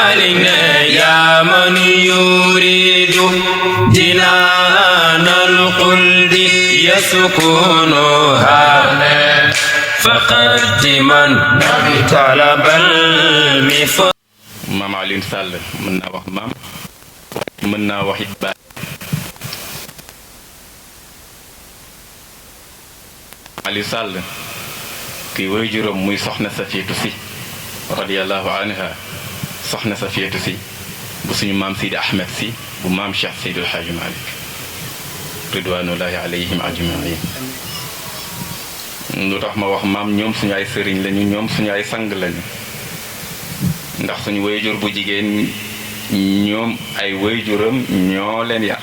مالنا يا من يريد جنان الخلد يسكنها فقد من طلب المفضل. maam Alioune Sall mën naa wax maam mën naa wax it baay. Aliou Sall kii woy juróom muy soxna Safiyatu Si radiyallahu anha soxna Safiyatu Si bu suñu maam Sidi Ahmed Si bu maam Cheikh Seydil Hadji Malick ridwanullahi alayhim ajmain. lu tax ma wax maam ñoom suñu ay sëriñ lañu ñoom suñu ay sang lañu ndax suñu wayjur bu jigéen ñoom ay wayjuram ñoo leen yar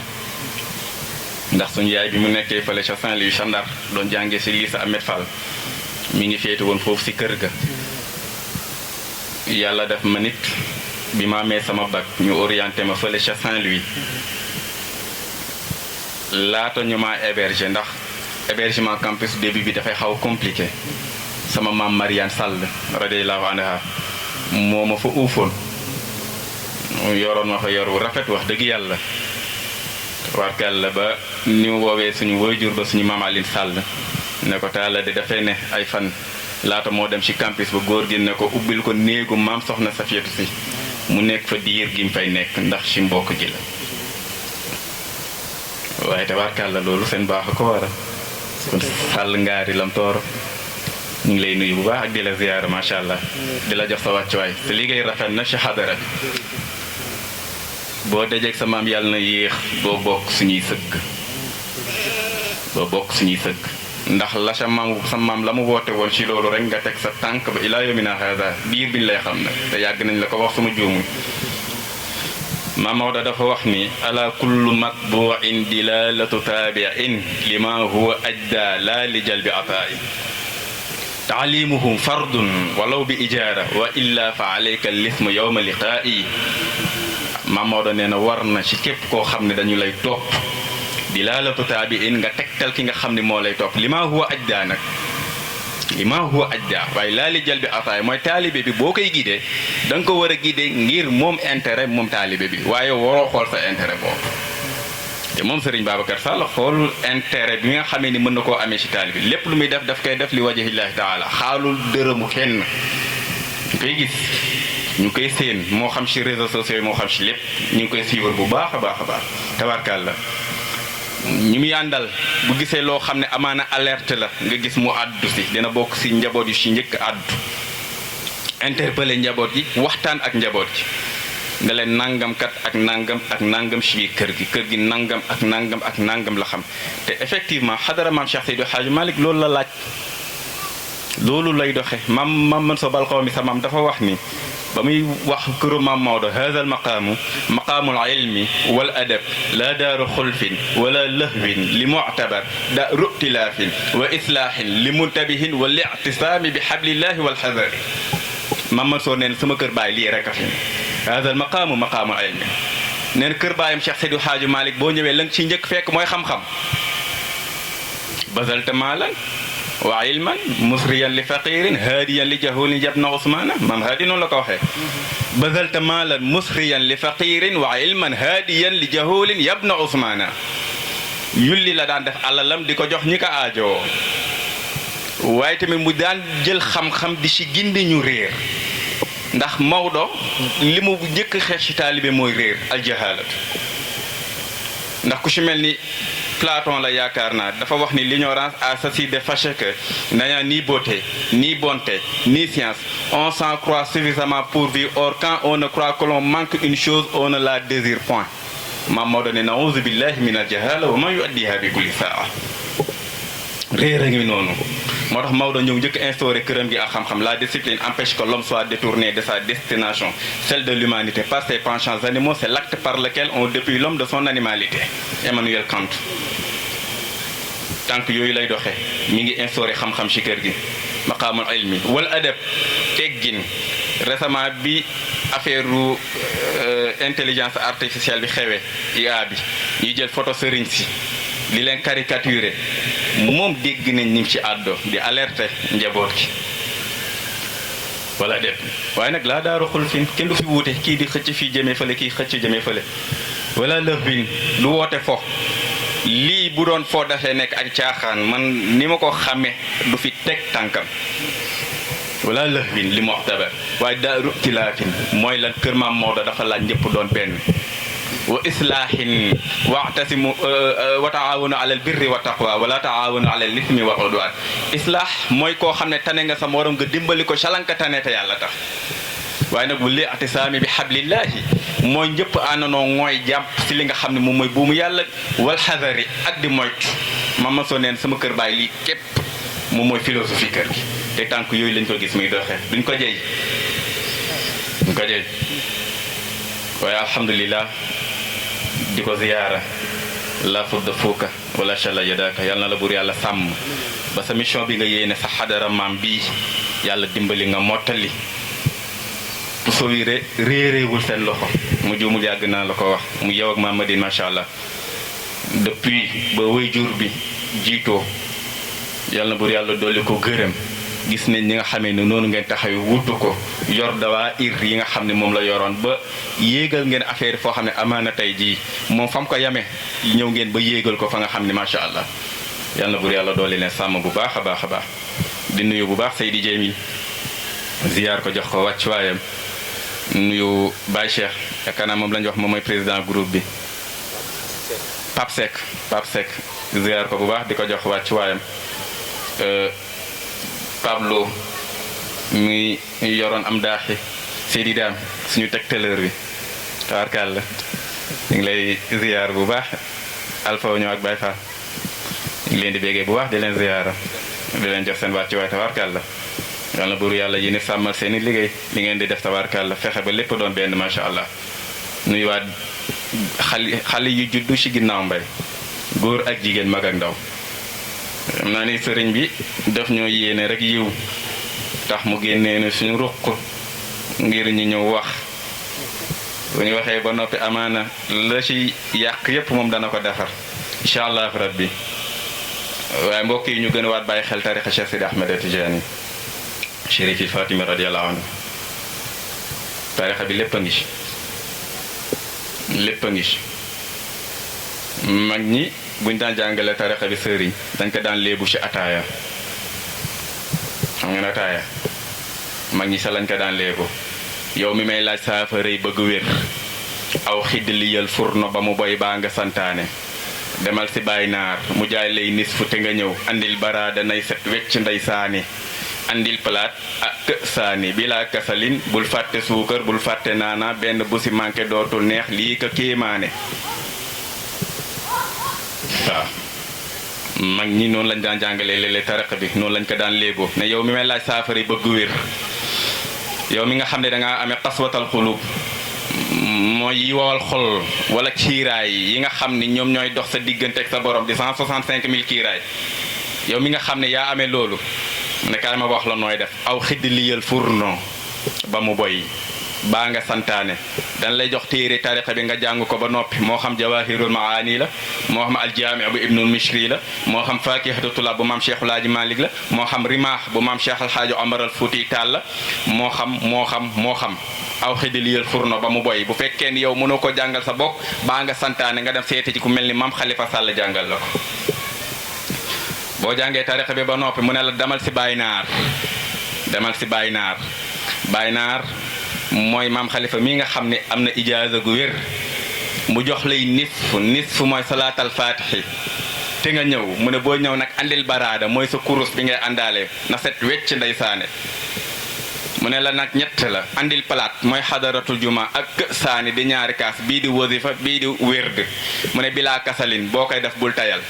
ndax suñu yaay bi mu nekkee fële ca Saint-Louis ca Ndar doon jàngee si lycée Ahmed Fall mi ngi féete woon foofu si kër ga. yàlla def ma nit bi ma amee sama bac ñu orienté ma fële ca Saint-Louis laata ñu ma héberger ndax hébergement campus début bi dafay xaw compliqué sama maam Mariane Sall radiyallahu anha moo ma fa uufoon yoroon ma fa yor wu rafet wax dëgg yàlla warkal ba ni mu woowee suñu waajur ba suñu maam Alioune Sall ne ko taala de dafay ne ay fan laata moo dem ci campus ba góor gi ne ko ubbil ko néegu maam soxna Safiyatu Si mu nekk fa diir gi mu fay nekk ndax ci mbokk gi la waaye tabarkal la loolu seen baax a ko waral kon Sall ngaari lam tooro ñu ngi lay nuyu bu baax ak di la ziyaara macha allah di la jox sa wàccuwaay te liggéey rafet na ci xadara bi boo dajeeg sa maam yàlla na yéex boo bokk suñuy sëgg ndax la sa maam la mu woote woon ci loolu rek nga teg sa tànk ba ilaa yawmina haada biir biñ lay xam nag te yàgg nañ la ko wax suma juumuy maam Maodo dafa wax ni ala kullu matbuin dilalatu taabiin lima huwa ajda la li jalbi ataa'i taalimuhum fardun walaw bi ijaara wa illa fa alayka lismu yawma liqaa'i maam Maodo nee na war na ci képp koo xam ne dañu lay topp dilaalatu taabiin nga tegtal ki nga xam ne moo lay topp lima huwa ajda nag lima huwa ajda waaye laa li jël bi ataay mooy taalibe bi boo koy guidé da nga ko war a guidé ngir moom intérêt moom taalibe bi waaye waroo xool sa intérêt boobu te moom Serigne Babacar Sall xoolul intérêt bi nga xamee ni mën na koo amee ci taalibe bi lépp lu muy def daf koy def li wajhillahi taala xaalul dërëmu kenn ñu koy gis ñu koy séen moo xam ci réseaux sociaux moo xam ci lépp ñu ngi koy suivre bu baax a baax a baax tabarkalla ñu muy àndal bu gisee loo xam ne amaana alerte la nga gis mu àddu si dina bokk si njaboot yu si njëkk àddu interpeller njaboot yi waxtaan ak njaboot yi nga leen nangamkat ak nangam si biir kër gi nangam ak nangam la xam te effectivement xadara maam Cheikh Seydou Hadji Malick loolu la laaj loolu lay doxe maam man so balxaw mi sa maam dafa wax ni ba muy wax këru maam Maodo hada al maqaamul ilmi wal adab la daaru xulfin wala lahwin li muctabar daaru tilaafin wa islaahin li muntabihin wa li'tisaami bi xablillahi wal xadari maam man soo neen sama kër baay lii rek a fi hada al maqaamul ilmi neen kër baayam Cheikh Seydou Hadji Malick boo ñëwee la nga ci njëkk fekk mooy xam-xam bazalta maalan wa ilman musriyan li faqirin haadiyan li jahulin yabna usmana maam haadi noonu la ko waxee bazalta maalan musriyan li faqirin wa ilman haadiyan li jahulin yabna usmana yulli la daan def alalam di ko jox ñi ko aajoo waaye tamit mu daan jël xam-xam di ci gindi ñu réer ndax Maodo li mu njëkk xeex ci taalibe mooy réer aljahalatu ndax ku ci mel ni Platon la yaakaar naa dafa wax ni l'ignorance a ceci de fâcheux que n'ayant ni beauté ni bonté ni science on s'en croit suffisamment pourvu or quand on ne croit que l'on manque une chose on ne la désire point maam Maodo ne naouzu billahi min al jahala wa man yuaddiha bi kulli saa réer a ngi noonu moo tax Maodo ñëw njëkk instauré këram gi ak xam-xam la discipline empêche que l'homme soit détourné de sa destination celle de l'humanité par ses penchants animaux c'est l'acte par lequel on dépouille l'homme de son animalité Emmanuel Kant tànk yooyu lay doxee mi ngi instauré xam-xam ci kër gi maqaamul ilmi wal adab teggin récemment bi affaire intelligence artificielle bi xewee IA bi ñuy jël photo sëriñ si li leen caricaturé moom dégg nañ ni ci àddoo di alerter njaboot gi wala déet waaye nag laa daaru xulfin kenn du fi wuute kii di xëcc fii jëmee fële kii xëcc jëmee fële wala lëfin lu woote fo lii bu doon foo dafee nekk ak caaxaan man ni ma ko xàmme du fi teg tànkam wala lëfin li mu wax dabar waaye daaru tilaafin mooy lan kër maam Maodo dafa laaj ñëpp doon benn wa islaahin wa'tasimu wa taawanu alal birri wa taqwa wala taawanu alal ismi wal udwan islaah mooy koo xam ne tane nga sa morom nga dimbali ko salanka tane te yàlla tax waaye nag bu li atisaami bi hablillahi mooy ñëpp àndandoo mooy jàpp si li nga xam ne moom mooy buumu yàlla wal xadari ak di moytu ma soo neen sama kër baay lii képp moom mooy philosophie kër gi te tànk yooyu lañ ko gis muy doxee duñ ko jëy waaye alhamdulillah di ko ziyaara la fudda fuuka wala shala yadaka yàlla na la buur yàlla sàmm ba sa mission bi nga yéene sa xadara maam bii yàlla dimbali nga mottali puso wi réeréewul seen loxo mu juumul yàgg naa la ko wax mu yow ak maam Madine macha allah depuis ba way jur bi jiitoo yàlla na buur yàlla dolli ko gërëm gis nañ ñi nga xamee ne noonu ngeen taxaw wutu ko yor dawaa ir yi nga xam ne moom la yoroon ba yéegal ngeen affaire foo xam ne amaana tey jii moom fam ko yame ñëw ngeen ba yéegal ko fa nga xam ne macha allah yàlla na buur yàlla dolli leen sàmm bu baax a baax a baax di nuyu bu baax Seydi Jéemi ziyaar ko jox ko wàccuwaayam nuyu Baye Cheikh yaakaar naa moom la ñu wax moom mooy président groupe bi Pape Seck ziyaar ko bu baax di ko jox wàccuwaayam Pablo mi yoroon am daaxi Seydi Daam suñu tegtaleur bi tabarkàlla ñu ngi lay ziyaar bu baax Alpha ñëw ak Baye Fall ñu ngi leen di béggee bu baax di leen ziyaara di leen jox seen wàccuwaay tabarkàlla yal na buur yàlla yéen sàmmal seen i liggéey li ngeen di def tabarkàlla fexe ba lépp doon benn macha allah nuyuwaat xale yu juddu ci ginnaaw mbay góor ak jigéen mag ak ndaw xam naa ni sëriñ bi def ñoo yéene rek yiw tax mu génnee ne suñu ruq ngir ñu ñëw wax bu ñu waxee ba noppi amaana la ci yàq yépp moom dana ko defar incha allah rabbi waaye mbokk yi ñu gën a waat bàyyi xel tarixa Cheikh Sidi Ahmed Tidiane Chérif yi Fatima radiyallahu anhu tarixa bi lépp a ngi ci lépp a ngi ci mag ñi buñ daan jàngale tarixa bi sëriñ dañ ko daan léebu ci ataaya xam ngeen ataaya mag ñi sa lañ ko daan léebu yow mi may laaj saafara yi bëgg wér aw xidd liyal furno ba mu boy baa nga santaane demal si Baay Naar mu jaay lay nis fu te nga ñëw andil baraada nay set wecc ndey saani andil palaat ak saani bilaa kasalin bul fàtte suukar bul fàtte naana benn bu si manqué dootul neex lii ka kéemaane waaw mag ñi noonu lañ daan jàngalee léeg-léeg tariqa bi noonu lañ ko daan léegoo ne yow mi may laaj saafara yi bëgg wér yow mi nga xam ne dangaa amee xaswatal xulub mooy yi wowal xol wala kiiraay yi nga xam ni ñoom ñooy dox sa diggante ak sa borom di 165 000 kiiraay yow mi nga xam ne yaa amee loolu ne kaay ma wax la nooy def aw xidd liyal furno ba mu boy baa nga santaane dañ lay jox téere tariqa bi nga jàng ko ba noppi moo xam jawahirul maani la moo xam aljaami bu ibnul mishri la moo xam fakihatu tulab bu maam Cheikhul Haaji Malik la moo xam rimaax bu maam Cheikh Alhaaji Omar al Fuuti Taal la moo xam aw xiddi liyal furno ba mu boy bu fekkee ni yow mënoo ko jàngal sa bopp baa nga santaane nga dem seeti ci ku mel ni maam Khalifa Sall jàngal la ko boo jàngee tariqa bi ba noppi mu ne la demal si Baay Naar Baay Naar mooy maam Khalifa mi nga xam ne am na ijaaza gu wér mu jox lay nisfu mooy salaatal faatixi te nga ñëw mu ne boo ñëw nag andil baraada mooy sa kurus bi ngay àndaale na set wecc ndeysaane mu ne la nag ñett la andil palaat mooy xadaratul juma ak saani di ñaari kaas bii di wasifa bii di wérd mu ne bilaa kasalin boo koy def bul tayal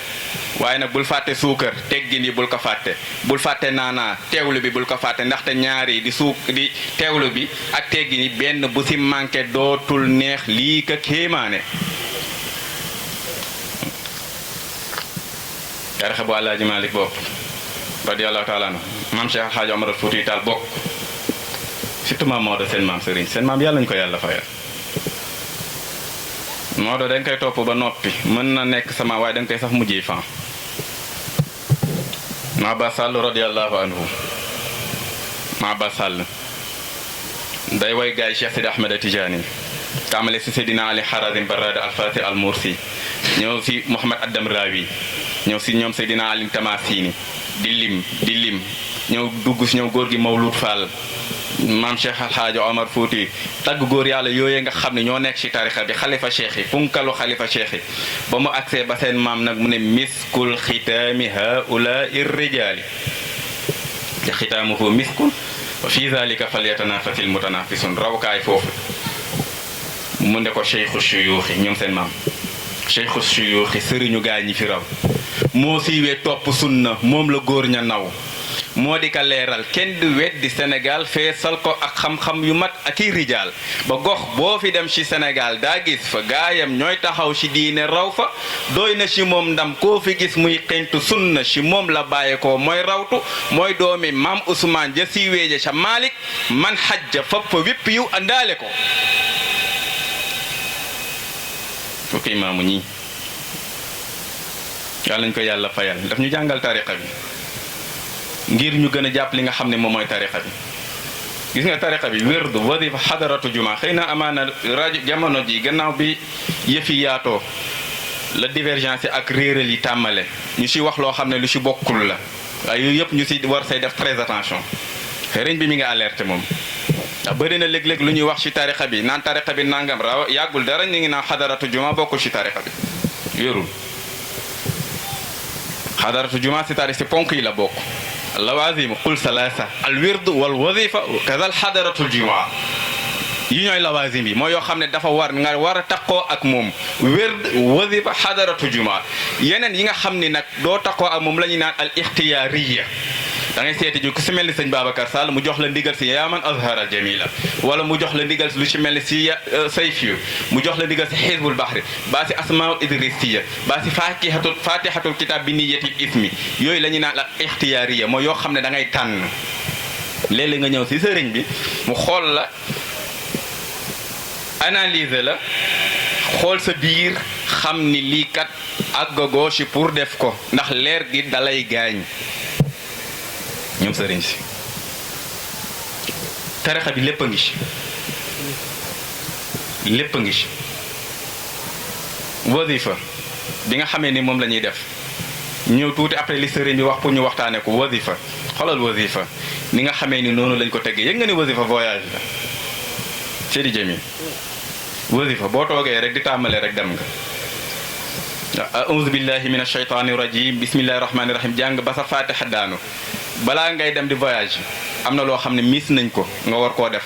waaye nag bul fàtte suukar teggin yi bul ko fàtte bul fàtte naanaa teewlu bi bul ko fàtte ndaxte ñaari di teewlu bi ak teggin yi benn bu si manqué dootul neex lii ka kéemaane tarixa bu Alaaji Malik bopp radiyallahu taala anhu maam Cheikh Alhaaji Omar al Fuuti Taal bokk surtout maam Maodo seen maam Serigne seen maam yàlla nañu ko yàlla fayal Maodo dañ koy topp ba noppi mën na nekk sama waaye dañ koy sax mujjee fan Maba Sall radiyallahu anhu Maba Sall day way gaay Cheikh Sidi Ahmed Tidiane tàmbale si Seydina Ali Harazim Barrada Alfati al Mursi ñëw si Mouhamad Adam Rawi ñëw si ñoom Seydina Ali Tamasini di lim ñëw dugg si ñëw góor gi Mawlud Fall maam Cheikh Alhaaji Omar Fouti tagg góor yàlla yooyee nga xam ne ñoo nekk si tarixa bi xalifa cheikh yi funkalu xalifa cheikh yi ba mu agsee ba seen maam nag mu ne miskul xitaami haula irrijaali te xitaamuhu miskul wa fi zalika falyatanafasil mutanafisun rawkaay foofu mu ne ko cheikhu shuyuuxi ñoom seen maam cheikhu shuyuuxi sëriñu gaa ñi fi raw moo siiwee topp sunna moom la góor ña naw moo di ka leeral kenn du weddi Sénégal feesal ko ak xam-xam yu mat ak i rijaal ba gox boo fi dem ci Sénégal daa gis fa gaayam ñooy taxaw ci diine raw fa doy na ci moom ndam koo fi gis muy xentu sunna ci moom la bàyyi ko mooy rawtu mooy doomi maam Ousmane ja siiwee ja ca Malick man xajja fop fa wépp yu àndaale ko fukki imaamu ñii yàlla nañ ko yàlla fayal daf ñu jàngal tariqa bi ngir ñu gën a jàpp li nga xam ne moom mooy tariqa bi gis nga tariqa bi wérdu wadifa xadaratu juma xëy na amaana rajo jamono ji gannaaw bi yëfi yaatoo la divergence ak réeral yi tàmmale ñu si wax loo xam ne lu si bokkul la waaye yooyu yëpp ñu si war say def très attention sëriñ bi mi nga alerté moom ndax bëri na léeg-léeg lu ñuy wax si tariqa bi naan tariqa bi nangam raw yàggul dara ñu ngi naan xadaratu juma bokkul si tariqa bi wérul xadaratu juma si tariqa si ponk yi la bokk lawazim qul salasa al wird wal wazifa kaza al xadaratul juma yi ñooy lawazim yi mooy yoo xam ne dafa war nga war a takkoo ak moom wird wazifa xadaratu juma yeneen yi nga xam ni nag doo takkoo ak moom la ñuy naan al ixtiyaariya da ngay seeti ji ku si mel ni sëñ Babacar Sall mu jox la ndigal si yaa man azhar al jamila wala mu jox la ndigal lu ci mel ni si sayfiyu mu jox la ndigal si xizbul bahri baa si asmaul idrisiya baa si fatihatul kitab bi niyatil ismi yooyu la ñuy naan la ixtiyaariya mooy yoo xam ne da ngay tànn léeg-léeg nga ñëw si sëriñ bi mu xool la analyser la xool sa biir xam ni lii kat ak gauche pour def ko ndax leer gi dalay gaañ ñoom sëriñ si tarixa bi lépp a ngi ci lépp a ngi ci wasifa bi nga xamee ni moom la ñuy def ñëw tuuti après li sëriñ bi wax pour ñu waxtaane ko wasifa xoolal wasifa ni nga xamee ni noonu lañ ko teggee yëg nga ni wasifa voyage la Seydi Djamil wasifa boo toogee rek di tàmbale rek dem nga a'udhu billahi minash shaytanir rajim bismillahir rahmanir rahim jàng ba sa fatiha daanu balaa ngay dem di voyage am na loo xam ne miis nañ ko nga war koo def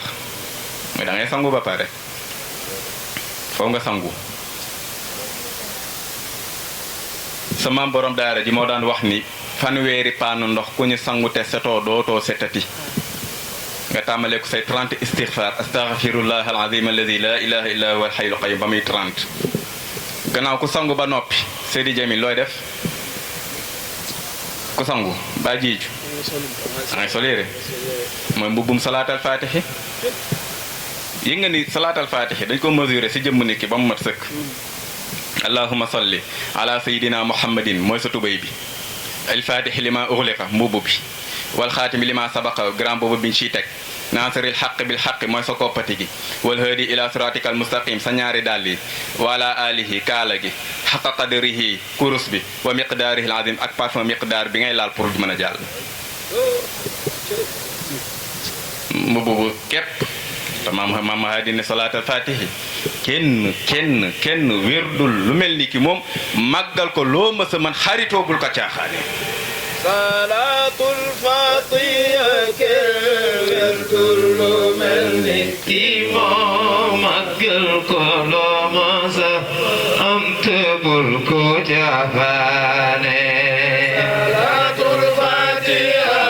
mais da ngay sangu ba pare foo nga sangu sa maam borom daara ji moo daan wax ni fanweeri paanu ndox ku ñu sangu te setoo dootoo setati nga tàmbalee ko say 30 istighfar astaghfirullah alazim alladi la ilaha illa huwa alhayyul qayyum ba muy 30 gannaaw ku sangu ba noppi Seydi Djamil looy def ku sangu ba jiiju dangay soleere mooy mbubbum salaatal faatihi yëg nga ni salaatal faatihi dañ ko mesurer si jëmm nit ki ba mu mat sëkk allahumma salli ala sayidina muhammadin mooy sa tubéy bi al faatihi li ma uxliqa mbubb bi wal xaatimi li ma sabaqa grand boobu biñ ciy teg naasiril xaq bil xaq mooy sa koppati gi wal haadi ila siratikal mustaqim sa ñaari dàll yi wala alihi kaala gi xaqa qadrihi kurus bi wa miqdaarihi al azim ak parfum miqdaar bi ngay laal pour mën a jàll mu boobu képp te maam haadi ne salaatal fatihi kenn wérdul lu mel ni ki moom màggal ko loo mës a mën xaritoo bul ko caaxaane salaatul fatiha wérdul lu mel ni ki moom màggal ko loo mës a am te bul ko caaxaane salaatul fatiha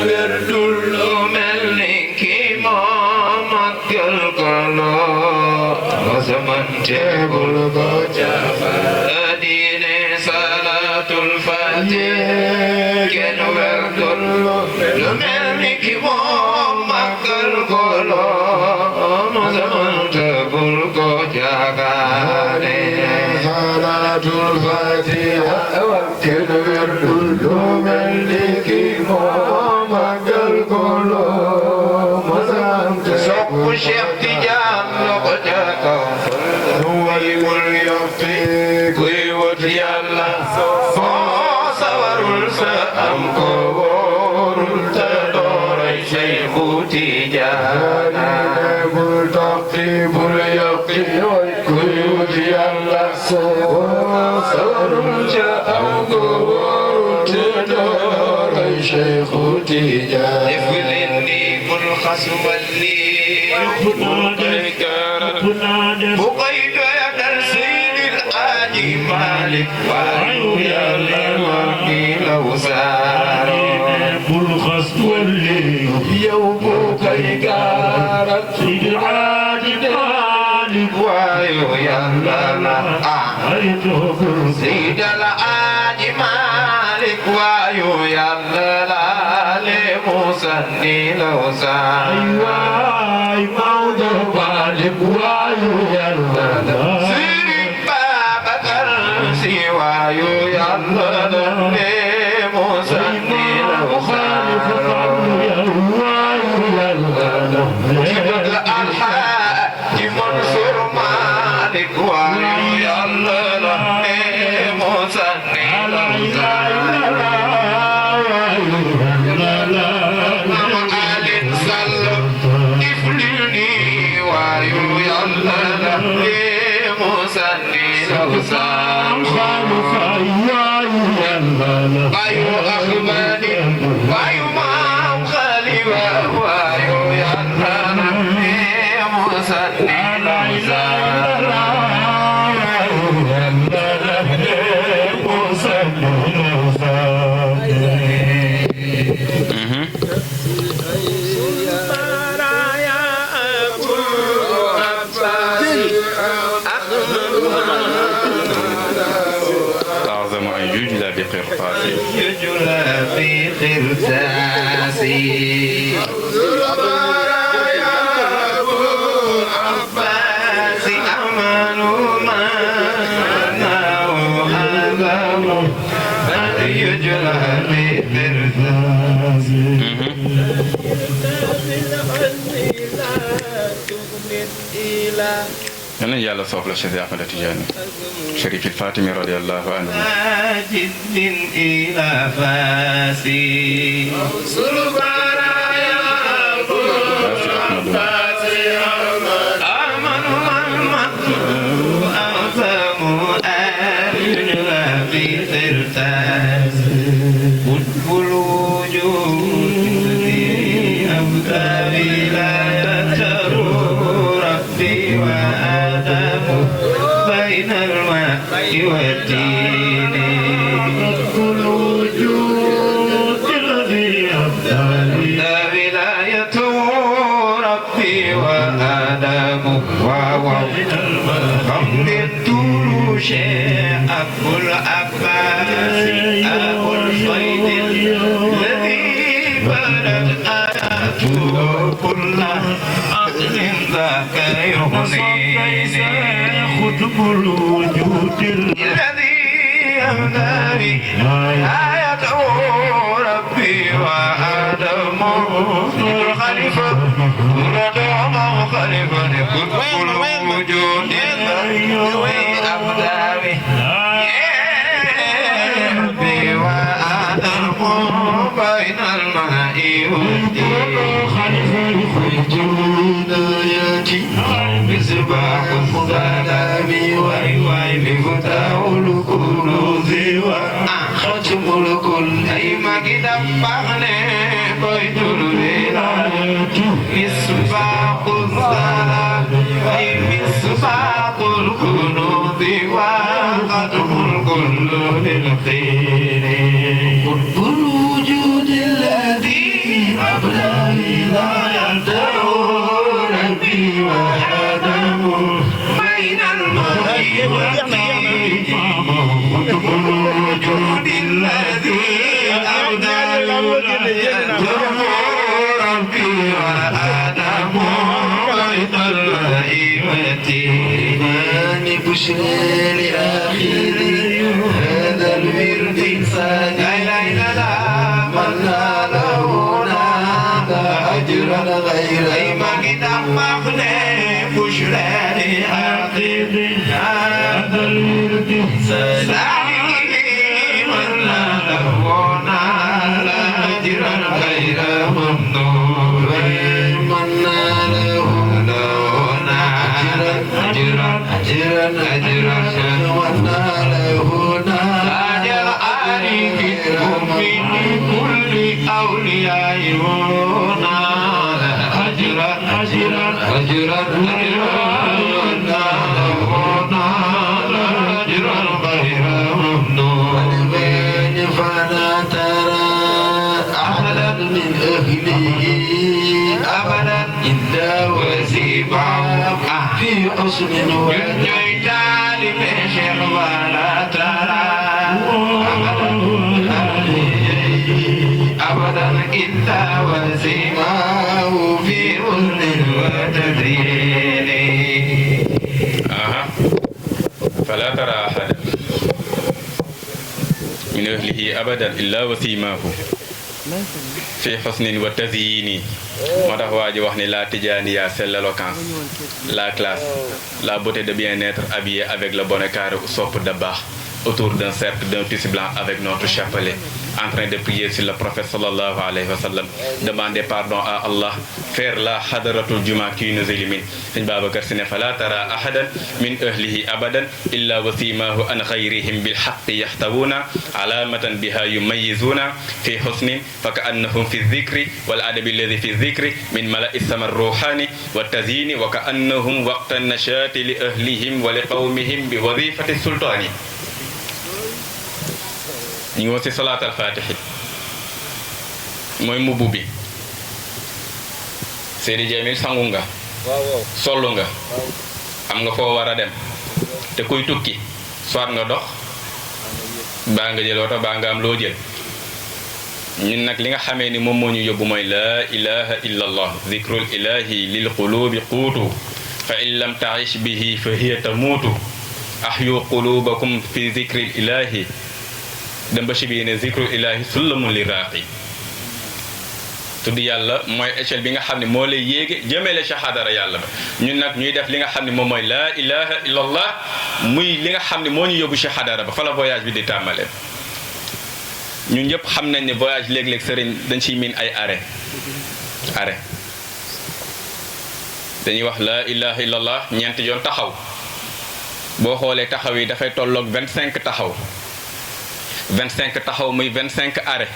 wérdul lu mel ni ki moom màggal ko loo mës a am te bul ko caaxaane diine salaatul fatiha kenn wérdul lu mel ni ki moom màggal ko loo mës a am te bul ko caaxaane salaatul fatiha kenn wérdul lu mel ni ki moom màggal ko loo mës a am te loxojaka nuwaymul yofti kuy wut yàlla foo sawarul sa am ko wóorul te dooray Seexu Tijaana bul toqi bul yokki kuy wut yàlla foo sawarul sa am ko wóorul te dooray Seexu Tijaana iflini bul xaswalli بقيت يا سيد الحاج مالك وعيو يا لمرقي لو سار بالخص واللي يوم كيكار سيد الحاج مالك وعيو يا سيد الحاج مالك وعيو يا لمسني لو سار Sëriñ Babakar Si waayu Yàlla ne Musa ni la Sëriñ Alxaaji Mansuur Maalik waayu Yàlla ne Musa ni la Bayu Ahmadi, Bayu Maam Khalifa, Bayu Yàlla Musa ni Musa. يجلى بقرطاسي يا أبو عباس أمان ما هذا يجلى بقرطاسي أنا يا الله صوف لشيخ أحمد التجاني شريف الفاطمي رضي الله عنه جد إلى فاسي يا أبو فاسي أمن محمد أعظم أجل في ترتاز قطب الوجود أبقى ولايته ربي وآدم بين الماء والدين كل وجود الذي أبدى ولايته ربي وآدم وبين الماء الدروش أبو العباس أبو الفيض الذي بلد آياته كل أصل ذاك يغنيني خطب الوجود الذي يهداني آياته ربي وآدم الخليفة ندعم خليفة خطب الوجود الذي أبداني ربي وآدم بين الماء والدين ياتي مصباح الظلام مفتاح الكنوز وختم الكل أي ما كده بغني بيت الولايات مصباح الظلام أي مصباح الكنوز وختم الكل للخير قطب الوجود الذي أبلى ولايته ربي وآدم بين الماء والدين قطب الوجود الذي أبدى ولايته ربي وآدم بين الماء والدين بشرى لآخري هذا الورد لا إله إلا الله من له أجرا غير ما كتب مخلي بشرى سالكين من ناله نال أجرا غير ممنون من ناله أجرا وناله نال عارف من كل أولياء ونال أجرا غير ممنون فلا ترى أحدا من أهله أبدا إلا وسيبه في حسن وجيتان بشيخ ولا ترى أبدا إلا وسيبه في حسن وتدين فلا ترى أحدا من أهله أبدا إلا وسيماه في حسن وتزيين moo tax waa ji wax ni la tijaniya c'est l'éloquence la classe la beauté de bien-être habillé avec le bonnet carré ou sope de baax autour d'un cercle d'un tissu blanc avec notre chapelet en train de prier sur le prophète sallallahu alayhi wa sallam demander pardon à Allah faire la hadratul juma qui nous élimine sëñ Babacar Si ne fala tara ahadan min ahlihi abadan illa wasimahu an ghayrihim bil haqqi yahtawuna alamatan biha yumayyizuna fi husnin fa ka'annahum fi dhikri wal adabi alladhi fi dhikri min mala'i samar ruhani wa tazyini wa ka'annahum waqta nashati li ahlihim wa li qawmihim bi wadhifati sultani ñu ngi woon si salaat al fatihi mooy mbubb bi Seydi Jamil sangu nga sollu nga am nga foo war a dem te kuy tukki soit nga dox baa nga jël oto baa nga am loo jël ñun nag li nga xamee ni moom moo ñu yóbbu mooy laa ilaha illa allah zikrul ilahi lil qulubi quutu fa in lam taish bihi fa hiya tamuutu ahyu qulubakum fi zikril ilahi dem ba ci biir ne zikrul ilahi sullamun li raaqi tudd yàlla mooy échelle bi nga xam ne moo lay yéege jëmele ci xadara yàlla ba ñun nag ñuy def li nga xam ne moom mooy laa ilaha illallah muy li nga xam ne moo ñu yóbbu ci xadara ba fa la voyage bi di tàmbalee ñun ñëpp xam nañ ne voyage léeg-léeg sëriñ dañ ciy miin ay arrêt dañuy wax laa ilaha illallah ñeenti yoon taxaw boo xoolee taxaw yi dafay tolloog 25 taxaw 25 taxaw muy 25 arrêt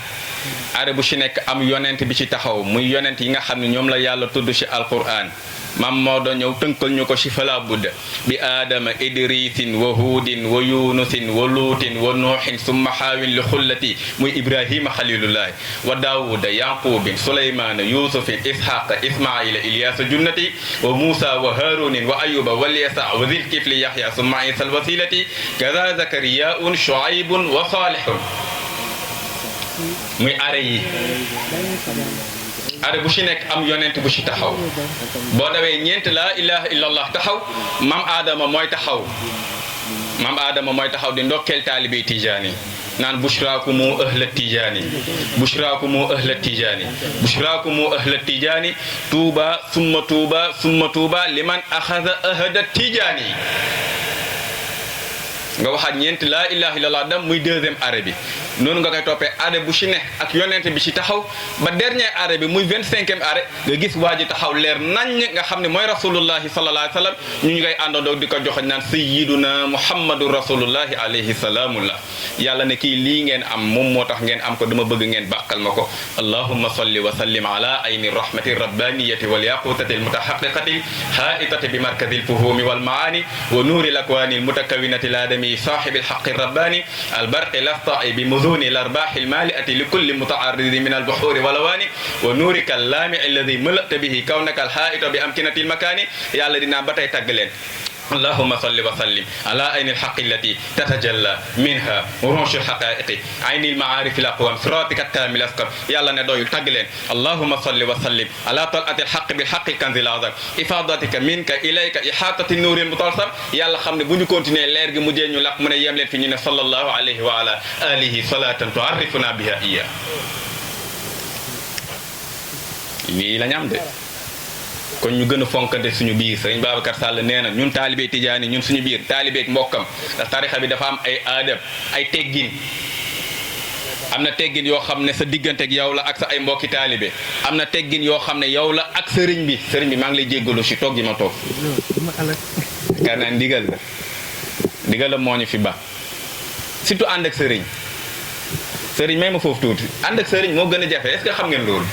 bu ci nekk am yonent bi ci taxaw muy yonent yi nga xam ne ñoom la yàlla tudd ci alquran mam moo doon ñëw tënkal ñu ko ci fala budda bi aadama idrisin wa huudin wa yunusin wa luutin wa nuuhin summa xaawin li xullati muy ibrahima xalilullahi wa daawuda yaqubin sulaymana yusufin ishaqa ismaila ilyasa junnati wa muusa wa harunin wa ayuba wa lyasa wa zilkifli yaxya summa isa alwasilati kaza zakariyaun shuaybun wa salihun muy are yi are bu ci nekk am yonent bu ci taxaw boo dawee ñeent laa ilaha illallah taxaw mam aadama mooy taxaw di ndokkeel taalibe tijaani naan bushraakumu ahla tijaani tuuba summa tuuba liman axada ahada tijaani nga waxaat ñeent laa ilaha illallah dam muy deuxième arrêt bi noonu nga koy toppee arrêt bu ci ne ak yonent bi ci taxaw ba dernier arrêt bi muy 25e arrêt nga gis waa ji taxaw leer naññ nga xam ne mooy rasulullahi sallallahu alayhi wa sallam ñu ngay àndandoo di ko joxoñ naan sayyiduna muhammadu rasulullahi alayhi salaamullah yàlla ne kii lii ngeen am moom moo tax ngeen am ko dama bëgg ngeen bàkkal ma ko allahumma salli wa sallim ala ayni rahmati rabbaniyati wal yaqutati al mutahaqiqati haitati bi markazi al fuhumi wal maani wa nuuri al akwani al mutakawinati al adami صاحب الحق الرباني البرق الأسطع بمذون الأرباح المالئة لكل متعرض من البحور والأواني ونورك اللامع الذي ملأت به كونك الحائط بأمكنة المكان يا الذين باتاي تاغلين اللهم صل وسلم على عين الحق التي تتجلى منها وروش الحقائق عين المعارف الاقوام صراطك التام الاسقم يلا ندوي تاغلين اللهم صل وسلم على طلعه الحق بالحق الكنز العظيم افاضتك منك اليك احاطه النور المطلسم يلا خامني بونو كونتيني لير غي مودي ñu lak mu ne yem leen fi ñu ne sallallahu alayhi wa ala alihi salatan tu'arrifuna biha iya lii la ñam de kon ñu gën a fonkante suñu biir sëriñ Babacar Sall nee na ñun taalibe tijaani ñun suñu biir taalibeek mbokkam ndax tarixa bi dafa am ay aadab ay teggin am na teggin yoo xam ne sa diggante ak yow la ak sa ay mbokki taalibe am na teggin yoo xam ne yow la ak sëriñ bi maa ngi lay jéggalu si toog gi ma toog yaakaar naa ndigal la moo ñu fi ba surtout ànd ak sëriñ may ma foofu tuuti ànd ak sëriñ moo gën a jafe est-ce que xam ngeen loolu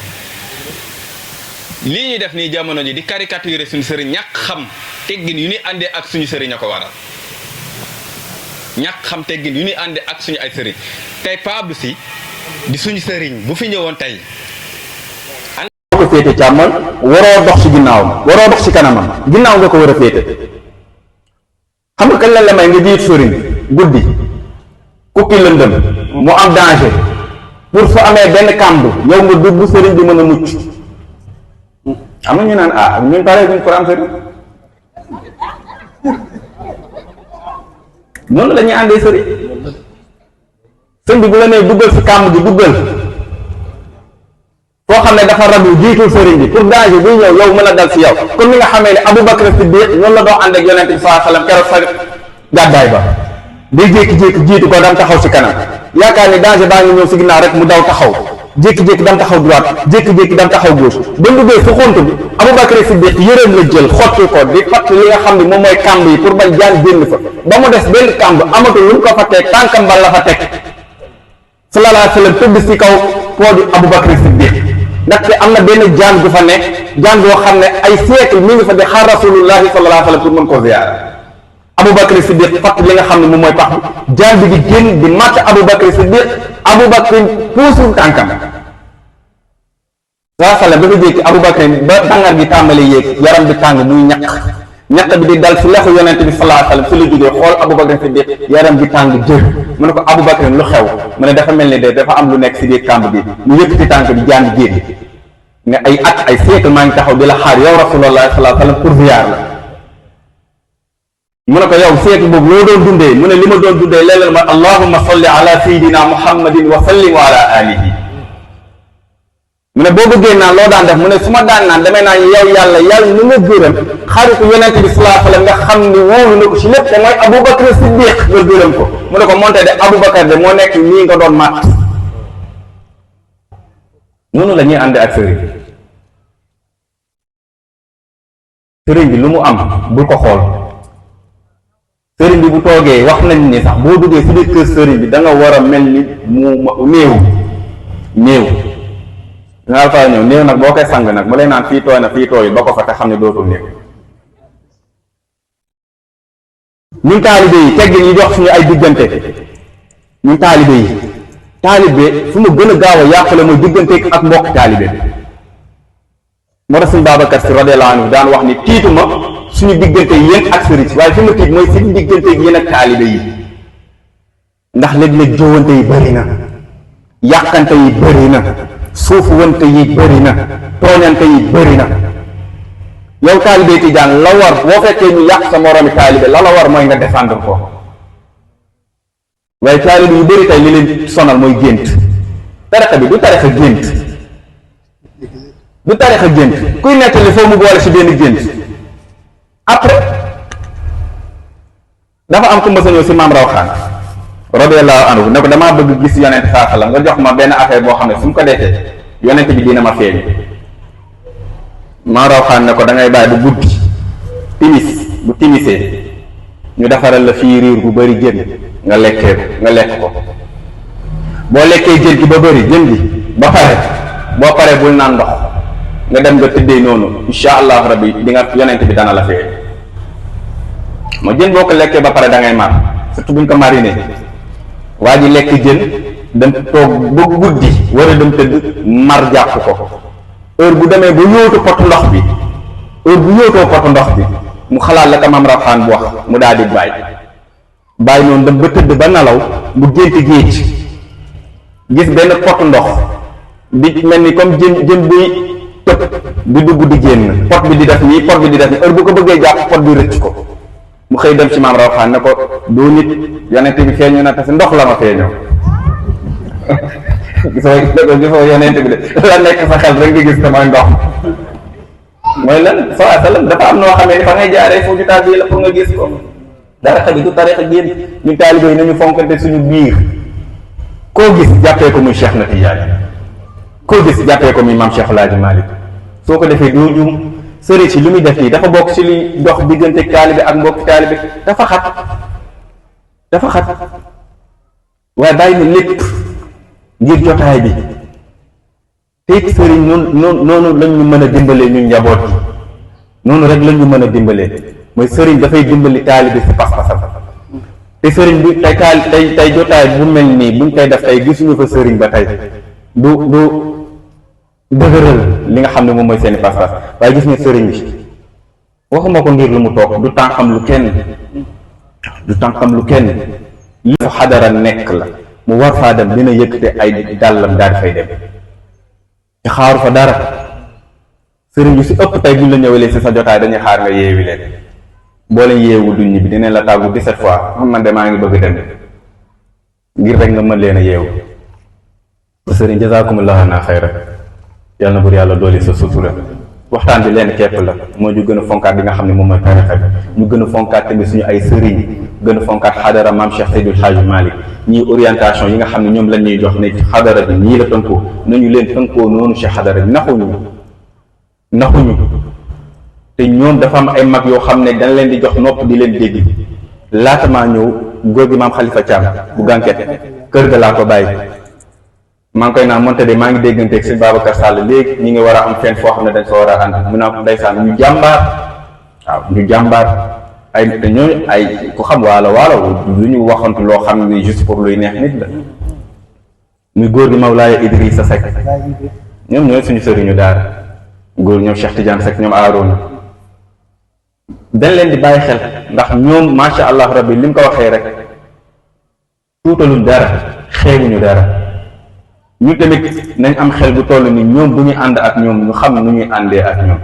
lii ñuy def nii jamono ji di caricaturer suñu sëriñ ñàkk xam teggin yu ñuy àndee ak suñu sëriñ a ko waral ñàkk xam teggin yu ñuy àndee ak suñu ay sëriñ tey Pa Abdou Sy di suñu sëriñ bu fi ñëwoon tey boo ko féete càmmoñ waroo dox ci ginnaawam waroo dox ci kanamam ginnaaw nga ko war a féete xam nga kañ la may nga jiit sëriñ guddi kukki lëndëm mu am danger pour su amee benn kàmb yow nga dugg sëriñ bi mën a mucc am na ñu naan ñun pare buñ pour am sëriñ noonu la ñuy àndee sëñ bi bu la nee duggal si kàmb gi duggal foo xam ne dafa rabu jiitul sëriñ bi pour danger buy ñëw yow mën a dal si yow comme ni nga xamee ne Abu Bakr Siddiq noonu la doon ànd ak yonente bi sallallahu alayhi wasallam keroog sa gàddaay ba day jékki-jékki jiitu ko dam taxaw si kanam yaakaar ni danger baa ngi ñëw si ginnaaw rek mu daw taxaw jékki-jékki dam taxaw droite jékki-jékki dam taxaw gauche ba duggee si xont bi Abu Bakr Siddiq yërëm la jël xotti ko di fatt li nga xam ne moom mooy kàmb yi pour bañ jaan génn fa ba mu des benn kàmb amatul lu mu ko fa teg tànkam bal la fa teg sallallahu alayhi wa sallam tëdd si kaw pooju Abu Bakr Siddiq ndaxte am na benn jaan gu fa nekk jaan boo xam ne ay siècle mi ngi fa di xaar rasulullahi sallallahu alayhi wa sallam pour mën koo ziyaara Abu Bakr Siddiq fatt li nga xam ne moom mooy pax bi jaan bi di génn di màtt Abu Bakr Siddiq Abu Bakr puusul tànkam sallallahu alayhi wa sallam ba ko jékki Abu Bakr ba tàngar gi tàmbali yéeg yaram bi tàng muy ñaq bi di dal si lexu yonente bi sallallahu alayhi wa sallam si la jógee xool Abu Bakr Siddiq yaram bi tàng jër mu ne ko Abu Bakr lu xew mu ne dafa mel ni de dafa am lu nekk si biir kàmb bi mu yëkkati tànk bi jaan bi génn ne ay at ay siècle maa ngi taxaw di la xaar yow rasulullah sallallahu alayhi wa sallam pour ziyaar la mu ne ko yow siècle boobu loo doon dundee mu ne li ma doon dundee léeg-léeg ma allahumma salli ala sayyidina muhammadin wa sallim wa ala alihi mu ne boo bëggee naan loo daan def mu ne su ma daan naan damay naan yow yàlla ni nga gërëm xaritu yonente bi sallallahu alayhi wa sallam nga xam ni wóolu na ko si lépp te mooy Abu Bakr Siddiq nga gërëm ko mu ne ko monte de Abu Bakr de moo nekk nii nga doon màtt noonu la ñuy àndee ak sëriñ bi lu mu am bul ko xool sëriñ bi bu toogee wax nañ ni sax boo duggee si biir kër sëriñ bi da nga war a mel ni mu néew nga fa ñëw néew nag boo koy sang nag mu lay naan fii tooy na fii tooy ba ko fa te xam ne dootul néew ñun taalibe yi teggin yi jox suñu ay diggante ñun taalibe fu mu gën a gaaw a yàqule mooy diggante ak mbokk taalibe bi moo tax suñu Babacar Si radiyallahu anhu daan wax ni tiituma suñu diggante yéen ak sëriñ si waaye fi ma tiit mooy suñu diggante ak yéen ak taalibe yi ndax léeg-léeg jowante yi bëri na yàqante yi bëri na suufu wante yi bëri na tooñante yi bëri na yow taalibe tijaan la war boo fekkee ñu yàq sa moroomi taalibe la war mooy nga défendre ko waaye taalibe yu bëri tey li leen sonal mooy gént tarixa bi du tarixa gént kuy nettali foo mu boole si benn gént après dafa am ku ma sa ñëw si maam Rawxaan radiyallahu anhu ne ko damaa bëgg gis yonent saa sallam nga jox ma benn affaire boo xam ne su mu ko defee yonent bi dina ma feeñ maam Rawxaan ne ko da ngay bàyyi bu guddi bu timisee ñu defaral la fii riir bu bëri jën nga lekk ko boo lekkee jën gi ba bëri jën gi ba pare boo paree bul naan ndox nga dem nga tëddee noonu insha allah rabbi di nga yonent bi dana la feeñ moo jën boo ko lekkee ba pare da ngay mar surtout buñ ko mariné waa ji lekk jën dem toog ba guddi war a dem tëdd mar jàpp ko heure bu demee ba yóotu potu ndox bi mu xalaat la ka maam Rawxaan bu wax mu daal di bàyyi noonu dem ba tëdd ba nelaw mu gént géej gis benn potu ndox di mel ni comme jën buy tëb di dugg di génn pot bi di def nii heure bu ko bëggee jàpp pot bi rëcc ko mu xëy dem ci maam Rawxaan ne ko doo nit yonent bi feeñu na te si ndox la ma feeñoo gisoo yonent bi de la nekk sa xel rek nga gis te mooy ndox mooy lan sallallahu alayhi wa sallam dafa am noo xamee ni fa ngay jaaree foofu taalibe la pour nga gis ko dara bi du tarixa génn ñun taalibe yi nañu fonkante suñu biir koo gis jàppee ko muy Cheikh na Tidiane koo gis jàppee ko muy maam Cheikh El Hadj Malick soo ko defee doo juum sëriñ si lu muy def nii dafa bokk ci li dox diggante taalibe ak mbokki taalibe dafa xat waaye bàyyi na lépp ngir jotaay bi te it sëriñ noonu lañ ñu mën a dimbalee ñun njaboot yi noonu rek lañ ñu mën a dimbalee mooy sëriñ dafay dimbali taalibe si pas-pasam te sëriñ bi tey jotaay bu mel nii buñ koy def tey gisuñu fa sëriñ ba tey du dëgëral li nga xam ne moom mooy seeni pas-pas waaye gis nga sëriñ bi waxuma ko ngir lu mu toog du tànqam lu kenn li fa xadara nekk la mu war faa dem dina yëkkate ay dàllam daal di fay dem ci xaaru fa dara sëriñ bi si ëpp tey buñ la ñëwalee si sa jotaay dañuy xaar nga yeewi leen boo leen yeewu duñ ñibbi dinañ la tàggu 17 fois man de maa ngi bëgg dem ngir rek nga mën leen a yeewu sëriñ jazakumullahu xayran yàlla na bur yàlla dooli sa sutura waxtaan bi leen képp la moo ñu gën a fonkaat bi nga xam ne moom mooy tarixa bi ñu gën a fonkaat tamit suñu ay sëriñ gën a fonkaat xadara maam Cheikh Seydil Hadji Malick ñii orientation yi nga xam ne ñoom lañ ñuy jox ne xadara bi ñii la tënkoo nañu leen tënkoo noonu ci xadara bi naxuñu te ñoom dafa am ay mag yoo xam ne dañ leen di jox nopp di leen dégg laata maa ñëw góor gi maam Khalifa Thiam bu gànket kër ga laa ko bàyyi maa ngi koy naan monte de maa ngi dégganteeg sëñ Babacar Sall léegi ñi ngi war a am fenn foo xam ne dañ fa war a ànd mu naa ko ndeysaan ñu jàmbaar ay te ñooñu ay ku xam waalo lu ñu waxantu loo xam ne juste pour luy neex nit la muy góor gi Mawlaaya Idrissa Seck ñoom ñooy suñu sëriñu daara góor ñoom Cheikh Tidiane Seck ñoom Aaroona dañ leen di bàyyi xel ndax ñoom macha allah rabbi li mu ko waxee rek tuutaluñ dara xeebuñu dara ñu tamit nañ am xel bu toll ni ñoom bu ñuy ànd ak ñoom ñu xam nu ñuy àndee ak ñoom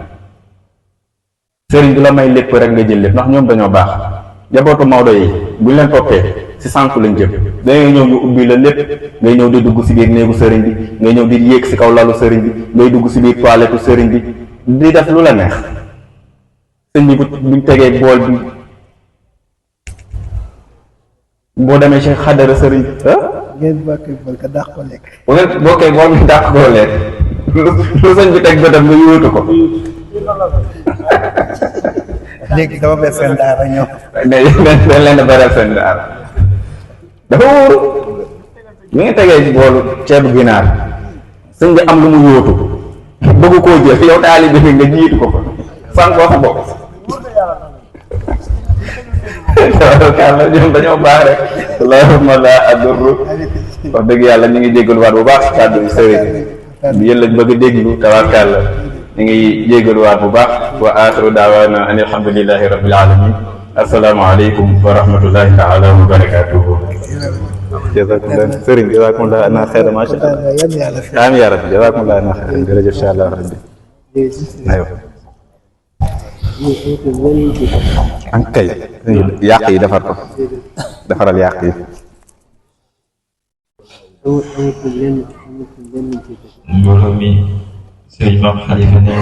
sëriñ du la may lépp rek nga jël lépp ndax ñoom dañoo baax jabootu Maodo yi buñ leen toppee si sànku lañ jëm dangay ñëw ñu ubbi la lépp ngay ñëw di dugg si biir néegu sëriñ bi ngay ñëw di yéeg si kaw lalu sëriñ bi ngay dugg si biir toilette sëriñ bi di def lu la neex sëñ bi buñ tegee bool bi boo demee ci xadara sëriñ ngeen bokkee bool ka dàq ko lekk. bu ngeen bokkee bool nga dàq koo lekk lu sëñ bi teg bëtam nga yóotu ko. léegi dama ber seen daara ñëw. dañ leen a beral seen daara dafa wóoru ñu ngi tegee boolu ceebu ginaar sëñ bi am lu mu yóotu bëgg koo jël yow taalibe bi nga jiitu ko fa sànkoo sa bopp. kàlla ñoom dañoo baax rek allahumma la adurru wax dëgg yàlla ñu ngi jégaluwaat bu baax si kàddu yi sëriñ bi yéen lañ bëgg a déglu tawakkal ñu ngi jégaluwaat bu baax wa axiru daawaana an alhamdulillahi rabbil alamin assalaamu aleykum wa rahmatullahi taala wa barakatuhu jazakumullah sëriñ jazakumullah ana xeyra macha allah amiin yaa rabbi jazakumullah ana xeyra jërëjëf incha allah rabbi aywa an kay yàq yi defar ko defaral yàq yi mbooloo mi sëriñ Maam Khalifa ne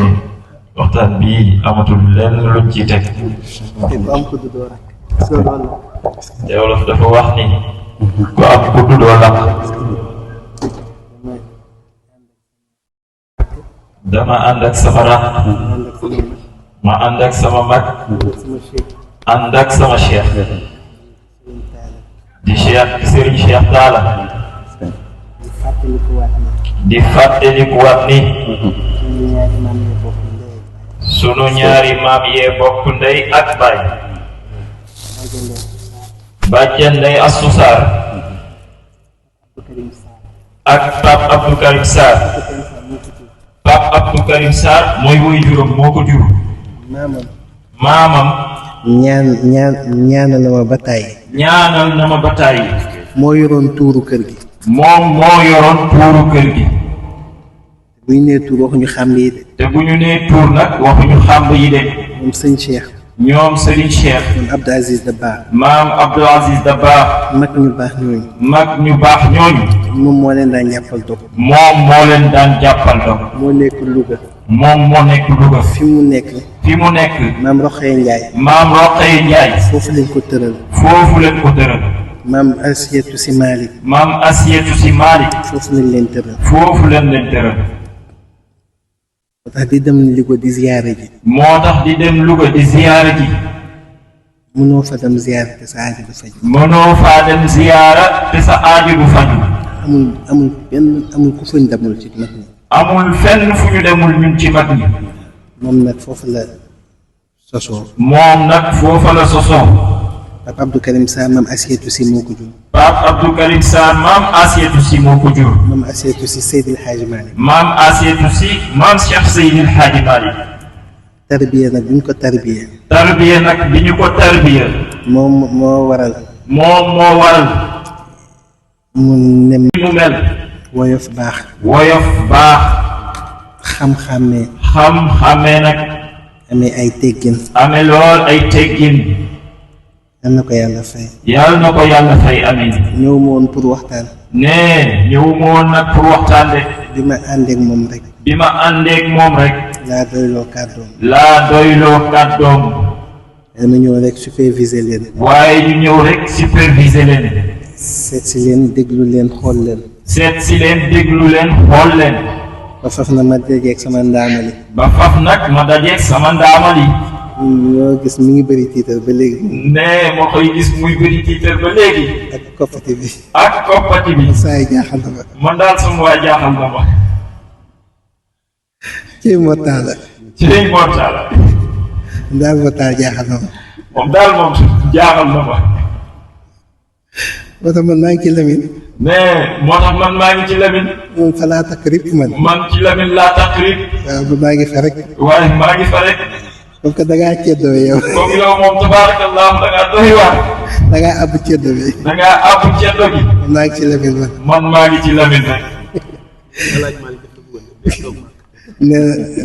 waxtaan bi amatul lenn luñ ci teg te wolof dafa wax ni ku am kudd doo lakk dama ànd ak sama rakk ma ànd ak sama mag ànd ak sama cheikh di sëriñ Cheikh Talla di fàttalikuwaat ni sunu ñaari maam yee bokk ndey ak baay bàjjen ndey Astou Sarr ak Pape Abdou Karim Sarr Pape Abdou Karim Sarr mooy woy juróom moo ko jur maamam ñaanal na ma ba tàyyi. ñaanal na ma ba tàyyi. moo yoroon tuuru kër gi. moom moo yoroon tuuru kër gi. bu ñu nee tuur waxuñu xam yi de. te bu ñu nee tuur nag waxuñu xàmb yi de. moom sëñ Cheikh. ñoom Serigne Cheikh ñoom Abdou Aziz Dabakh maam Abdou Aziz Dabakh mag ñu baax ñooñu mag ñu baax ñooñu moom moo leen daan jàppal dog moom moo leen daan jàppal dog moo nekk Louga moom moo nekk Louga fi mu nekk fi mu nekk maam Roxaya Njaay maam Roqaya Njaay foofu lañ ko tëral foofu leen ko tëral maam Asiyatu Si Malik maam Asiyatu Si Malik foofu lañ leen tëral foofu leen tëral moo tax di dem Louga di ziyaare ji moo tax di dem Louga di ziyaara ji mënoo fa dem ziyaare te sa aajo du faj mënoo faa dem ziyaara te sa aajo du faju amul ku fuñ demul ci mag ñi amul fenn fu ñu demul ñun ci mag ñi moom nag foofu la sosoo moom nag foofa la sosoo Pape Abdou Karim Sarr maam Asiyatu Si moo ko jur Pape Abdou Karim Sarr maam Asiyatu Si moo ko jur maam Asiyatu Si Seydil Hadji Malick maam Asiyatu Si maam Cheikh Seydil Hadji Malick tarbiya nag bi ñu ko tarbiya tarbiya nag bi ñu ko tarbiya moom moo waral mu ne mu mel woyof baax woyof baax xam-xàmmee xam-xamee nag amee ay teggin amee lool ay teggin yal na ko yàlla fay yàlla na ko yàlla fay amin ñëw ma woon pour waxtaan nee ñëw moon nag pour waxtaan de bi ma àndeek moom rek bi ma àndeek moom rek laa doyloo kàddoom laa doyloo kàddoom dama ñëw rek superviser leen waaye ñu ñëw rek superviser leen seet si leen déglu leen xool leen seet si leen déglu leen xool leen ba faf na ma dajeeg sama ndaamali ba faf nag ma dajeeg sama ndaamali ñoo gis mi ngi bëri tiitar ba léegi nee ma koy gis muy bëri tiitar ba léegi ak koppati bi ak koppati bi saa yi jaaxal na ma man daal sama waay jaaxal na ma ci mortaala ci lay mortaala daal mortaal jaaxal na ma moom daal moom jaaxal na ma moo tax man maa ngi ci Lamine mais moo tax man maa ngi ci Lamine moom fa laa takk rip man ci Lamine laa taqrib waaw ba maa ngi fa rek waaye maa ngi fa rek comme que da ngaa ceddoo yow comme yow moom tabaarakallah da ngaa doy waar da ngaa àbb ceddo bi da ngaa àbb ceddo gi maa ngi ci Lamine man maa ngi ci Lamine rek ne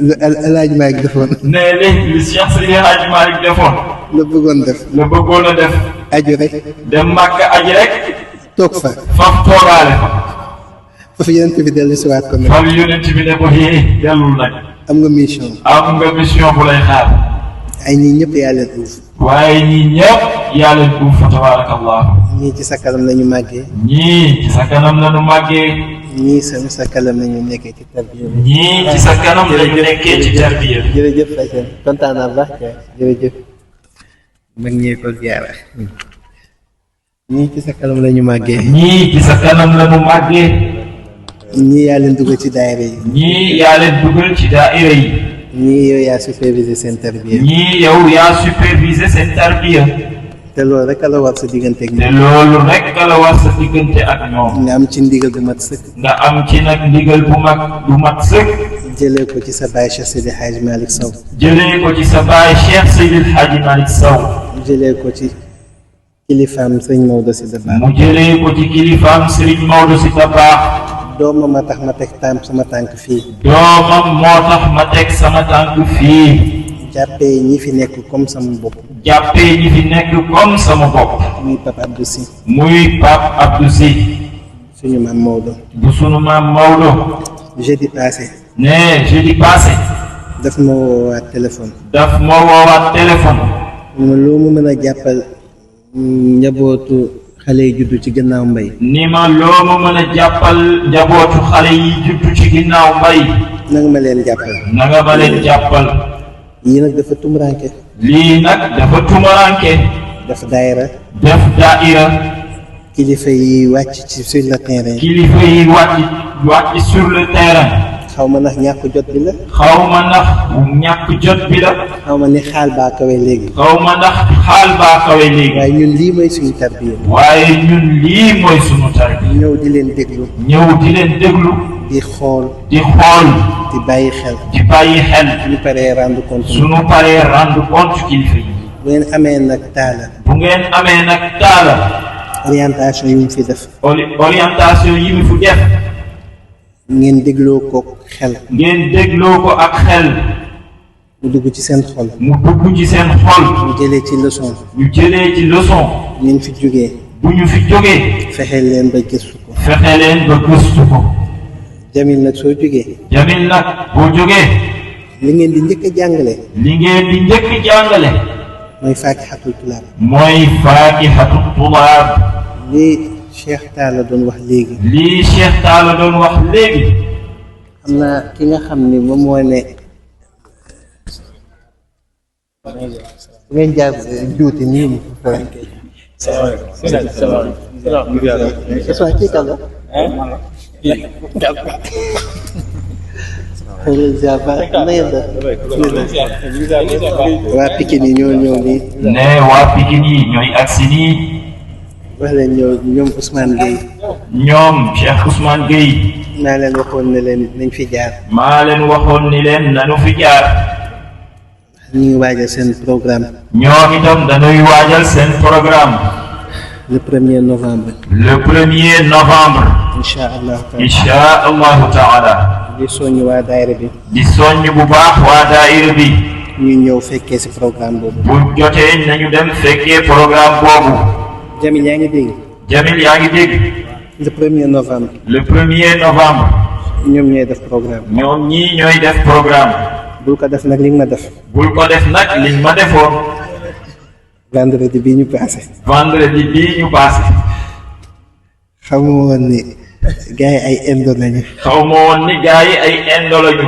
lu Alaaji Maalik defoon ne léegi li Cheikh Seydi Hadji Malick defoon la bëggoon def la bëggoon a def aju rek dem Màkka aji rek toog fa faf toogaale fa foofu yeneen bi dellu si waat ko nag faf yonent bi ne ko hee dellul nag am nga mission am nga mission bu lay xaar ay ñii ñëpp yaa leen uuf waaye ñii ñëpp yaa leen uuf fa tabaarakallah ñii ci sa kanam lañu màggee ñii ci sa kanam lañu màggee ñii sa kanam lañu nekkee ci tarbiya bi ñii ci sa kanam lañu nekkee ci tarbiya bi jërëjëf Fatou kontaan naa baax jërëjëf mag ñee ko ziara ñii ci sa kanam lañu màggee ñii ci sa kanam lañu màggee ñii yaa leen dugal ci daayira yi ñii yaa leen dugal ci daayira yi ñii yow yaa superviser seen tarbiya ñii yow yaa superviser seen tarbiya te loolu rek la war sa diggante ak te ñoom loolu rek la war sa diggante ak ñoom nga am ci ndigal bu mat sëkk nga am ci nag ndigal bu mat sëkk jëlee ko ci sa baay Cheikh Seydi Hadji Malick Sow jëlee ko ci sa baay Cheikh Seydi Hadji Malick Sow jëlee ko ci kilifaam sëñ Maodo si Dabakh mu jëlee ko ci kilifaam Serigne Maodo si Dabakh doomam ma tax ma teg sama tànk fii doomam moo tax ma teg sama tànk fii jàppee ñi fi nekk comme sama bopp jàppee ñi fi nekk comme sama bopp muy Pape Abdou Sy muy Pape Abdou Sy suñu maam Maodo bu sunu maam Maodo jeudi passé jeudi passé daf ma woowaat téléphone daf ma woowaat téléphone ma loo mu mën a jàppal njabootu xale yi juddu ci gannaaw mbay ni ma loo ma mën a jàppal njabootu xale yi juddu ci ginnaaw mbay na nga ma leen jàppal na nga ma leen jàppal yii nag dafa tumuranke lii nag dafa tumaranke def daayira def daayira kilifa yi wàcc ci sur le terrain kilifa yi wàcc sur le terrain xaw ma ndax ñàkk jot bi la xaw ma ndax ñàkk jot bi la xaw ma ni xaal baa kawe léegi xaw ma ndax xaal baa kawe léegi waaye ñun lii mooy suñu tarbiya waaye ñun lii mooy sunu tarbiya ñëw di leen déglu ñëw di leen déglu di xool di xool di bàyyi xel di bàyyi xel ñu paree rendre compte sunu paree rendre compte kilifa yi bu ngeen amee nag taala bu ngeen amee nag taala orientation yu mu fi def orientation yi mu fi def ngeen dégloo ko xel ngeen dégloo ko ak xel mu dugg ci seen xol. mu dugg ci seen xol. ñu jëlee ci leçon. ñu jëlee ci leçon. ñu fi jógee. bu ñu fi jógee. fexe leen ba gëstu ko. fexe leen ba gëstu ko. Jamil nag soo jógee. Jamil nag boo jógee. li ngeen di njëkk a jàngale. li ngeen di njëkk a jàngale. mooy faatihatul tulaab. mooy faatihatul tulaab. lii Cheikh Talla doon wax léegi. lii Cheikh Talla doon wax léegi. xam naa ki nga xam ni moom moo ne. ngeen jaar juuti nii mu kii kan la. waa Pikine yi ñoo ñëw nii. ne waa Pikine yi ñooy agsi nii. wax leen ñoom Ousmane Gueye. ñoom Cheikh Ousmane Gueye. maa leen waxoon ne leen nañ fi jaar. maa leen waxoon ni leen nañu fi jaar. ñu ngi waajal seen programme. ñoom itam dañuy waajal seen programme. le 1er novembre. le 1er novembre. incha allah taala. incha allahu taala. di soññ waa daayira bi. di soññ bu baax waa daayira bi. ñu ñëw fekkee si programme boobu. bu jotee nañu dem fekkee programme boobu. Jamil yaa ngi dégg. Jamil yaa ngi dégg. le 1er novembre. le 1er novembre. ñoom ñooy def programme. ñoom ñii ñooy def programme. bul ko def nag li nga ma def. bul ko def nag liñ ma defoon. vendredi bii ñu passé. vendredi bii ñu passé. xamu woon ni gars yi ay indo lañu. xaw ma woon ni gars yi ay indo lañu.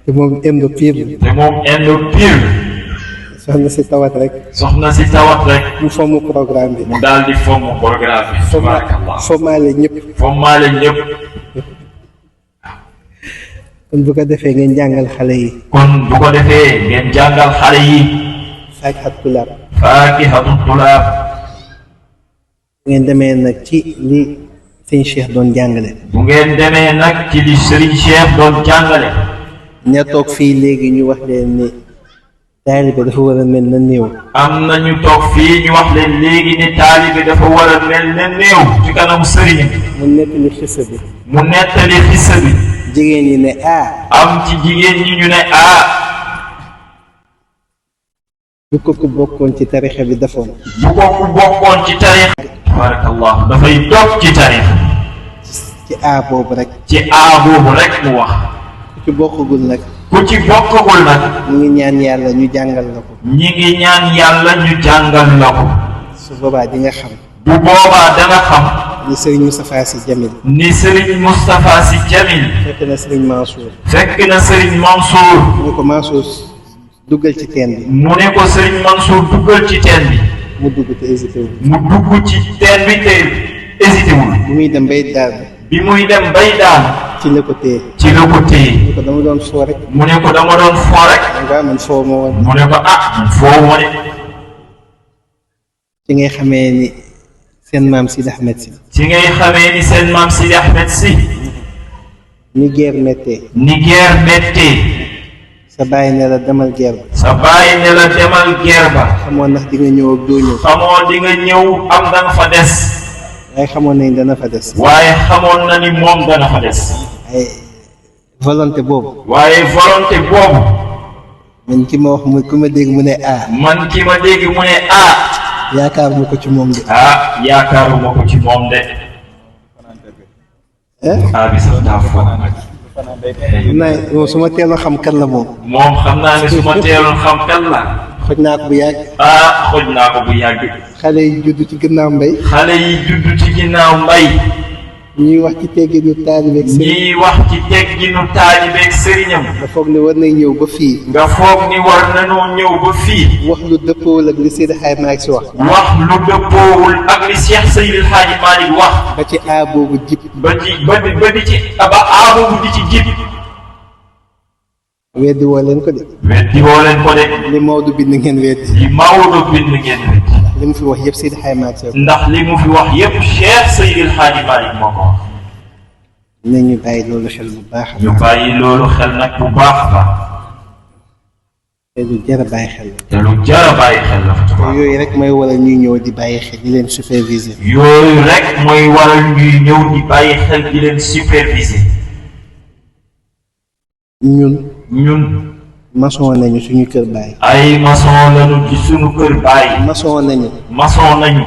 te moom indo pire. te moom indo pire. soxna si tawat rek. soxna si tawat rek. mu fomm programme bi. mu daal di fomm programme bi. tabarakallah. fommaale ñëpp. fommaale ñëpp. kon bu ko defee ngeen jàngal xale yi. kon bu ko defee ngeen jàngal xale yi. faatihatul tulaab. faatihatul tulaab. ngeen demee nag ci li sëñ Cheikh doon jàngale. bu ngeen demee nag ci li Serigne Cheikh doon jàngale. ña toog fii léegi ñu wax leen ni taalibe dafa war a mel na néew. am na ñu toog fii ñu wax leen léegi ni taalibe dafa war a mel na néew. ci kanam Serigne. mu nettali xisa bi. mu nettali xisa bi. jigéen ñi ne am ci jigéen ñi ñu ne bu ko ku bokkoon ci tarixa bi defoon. bu ko ku bokkoon ci tarixa. tabarakallah dafay toog ci tarixa. ci boobu rek. ci boobu rek mu wax. ku ci bokkagul nag. ku ci bokkagul nag. ñu ngi ñaan yàlla ñu jàngal la ko. ñi ngi ñaan yàlla ñu jàngal la ko. su boobaa di nga xam. bu boobaa da nga xam. ni Serigne Moustapha Sy Jamil. ni Serigne Moustapha Sy Jamil. fekk na Serigne Mansour. fekk na Serigne Mansour. mu ne ko Mansour duggal ci teen bi. mu ne ko Serigne Mansour duggal ci teen bi. mu dugg te hésité wul. mu dugg ci teen bi te hésité wul. bi muy dem bay daal. bi muy dem bay daan. ci la ko téye. ci la ko téye. mu ne ko dama doon foo rek. mu ne ko dama doon foo rek. waaw man foo ma woon. mu ne ko man foo ma de. ci ngay xamee ni seen maam Sidi Ahmed Sy. ci ngay xamee ni seen maam Sidi Ahmed Sy. ni guerre méttee. ni guerre méttee. sa bàyyi ne la demal guerre ba. sa bàyyi ne la demal guerre ba. xamoon ndax di nga ñëw ak doo ñëw. xamoo di nga ñëw am da nga fa des. waaye xamoon nañ dana fa des. waaye xamoon na ni moom dana fa des. ay volonté boobu. waaye volonté boobu. man ki ma wax mu ku ma dégg mu ne man ki ma dégg mu ne yaakaar mu ko ci moom de. yaakaaruma ko ci moom de. bi sax daa foog nag. moom su ma teeloon xam kan la moom. moom xam naa ne su ma teeloon xam kan la. xoj naa ko bu yàgg. xoj naa ko bu yàgg. xale yi judd ci ginnaaw mbay. xale yi judd ci ginnaaw mbay. ñuy wax ci tegginu taalibeeg sëriñ. ñuy wax ci tegginu taalibeeg sëriñam. nga foog ni war nañ ñëw ba fii. nga foog ni war nañoo ñëw ba fii. wax lu dëppoowul ak li Seydi Hadji Malick Sy wax. wax lu dëppoowul ak li Cheikh Seydil Hadji Malick wax. ba ci boobu jib. ba di ci boobu di ci jib. weddi woo leen ko de. weddi woo leen ko de. li Maodo bind ngeen weddi. li Maodo bind ngeen weddi. li mu fi wax yëpp Seydi Hadji Malick Sy. ndax li mu fi wax yëpp Cheikh Seydil Hadji Malick moo ko wax. nañu bàyyi loolu xel bu baax. ñu bàyyi loolu xel nag bu baax a baax. te lu jar a bàyyi xel. te lu jar a bàyyi xel la. te yooyu rek mooy waral ñuy ñëw di bàyyi xel di leen superviser. yooyu rek mooy waral ñuy ñëw di bàyyi xel di leen superviser. ñun maçon nañu suñu kër baay. ay maçon lañu ci suñu kër baay. maçon nañu. maçon nañu.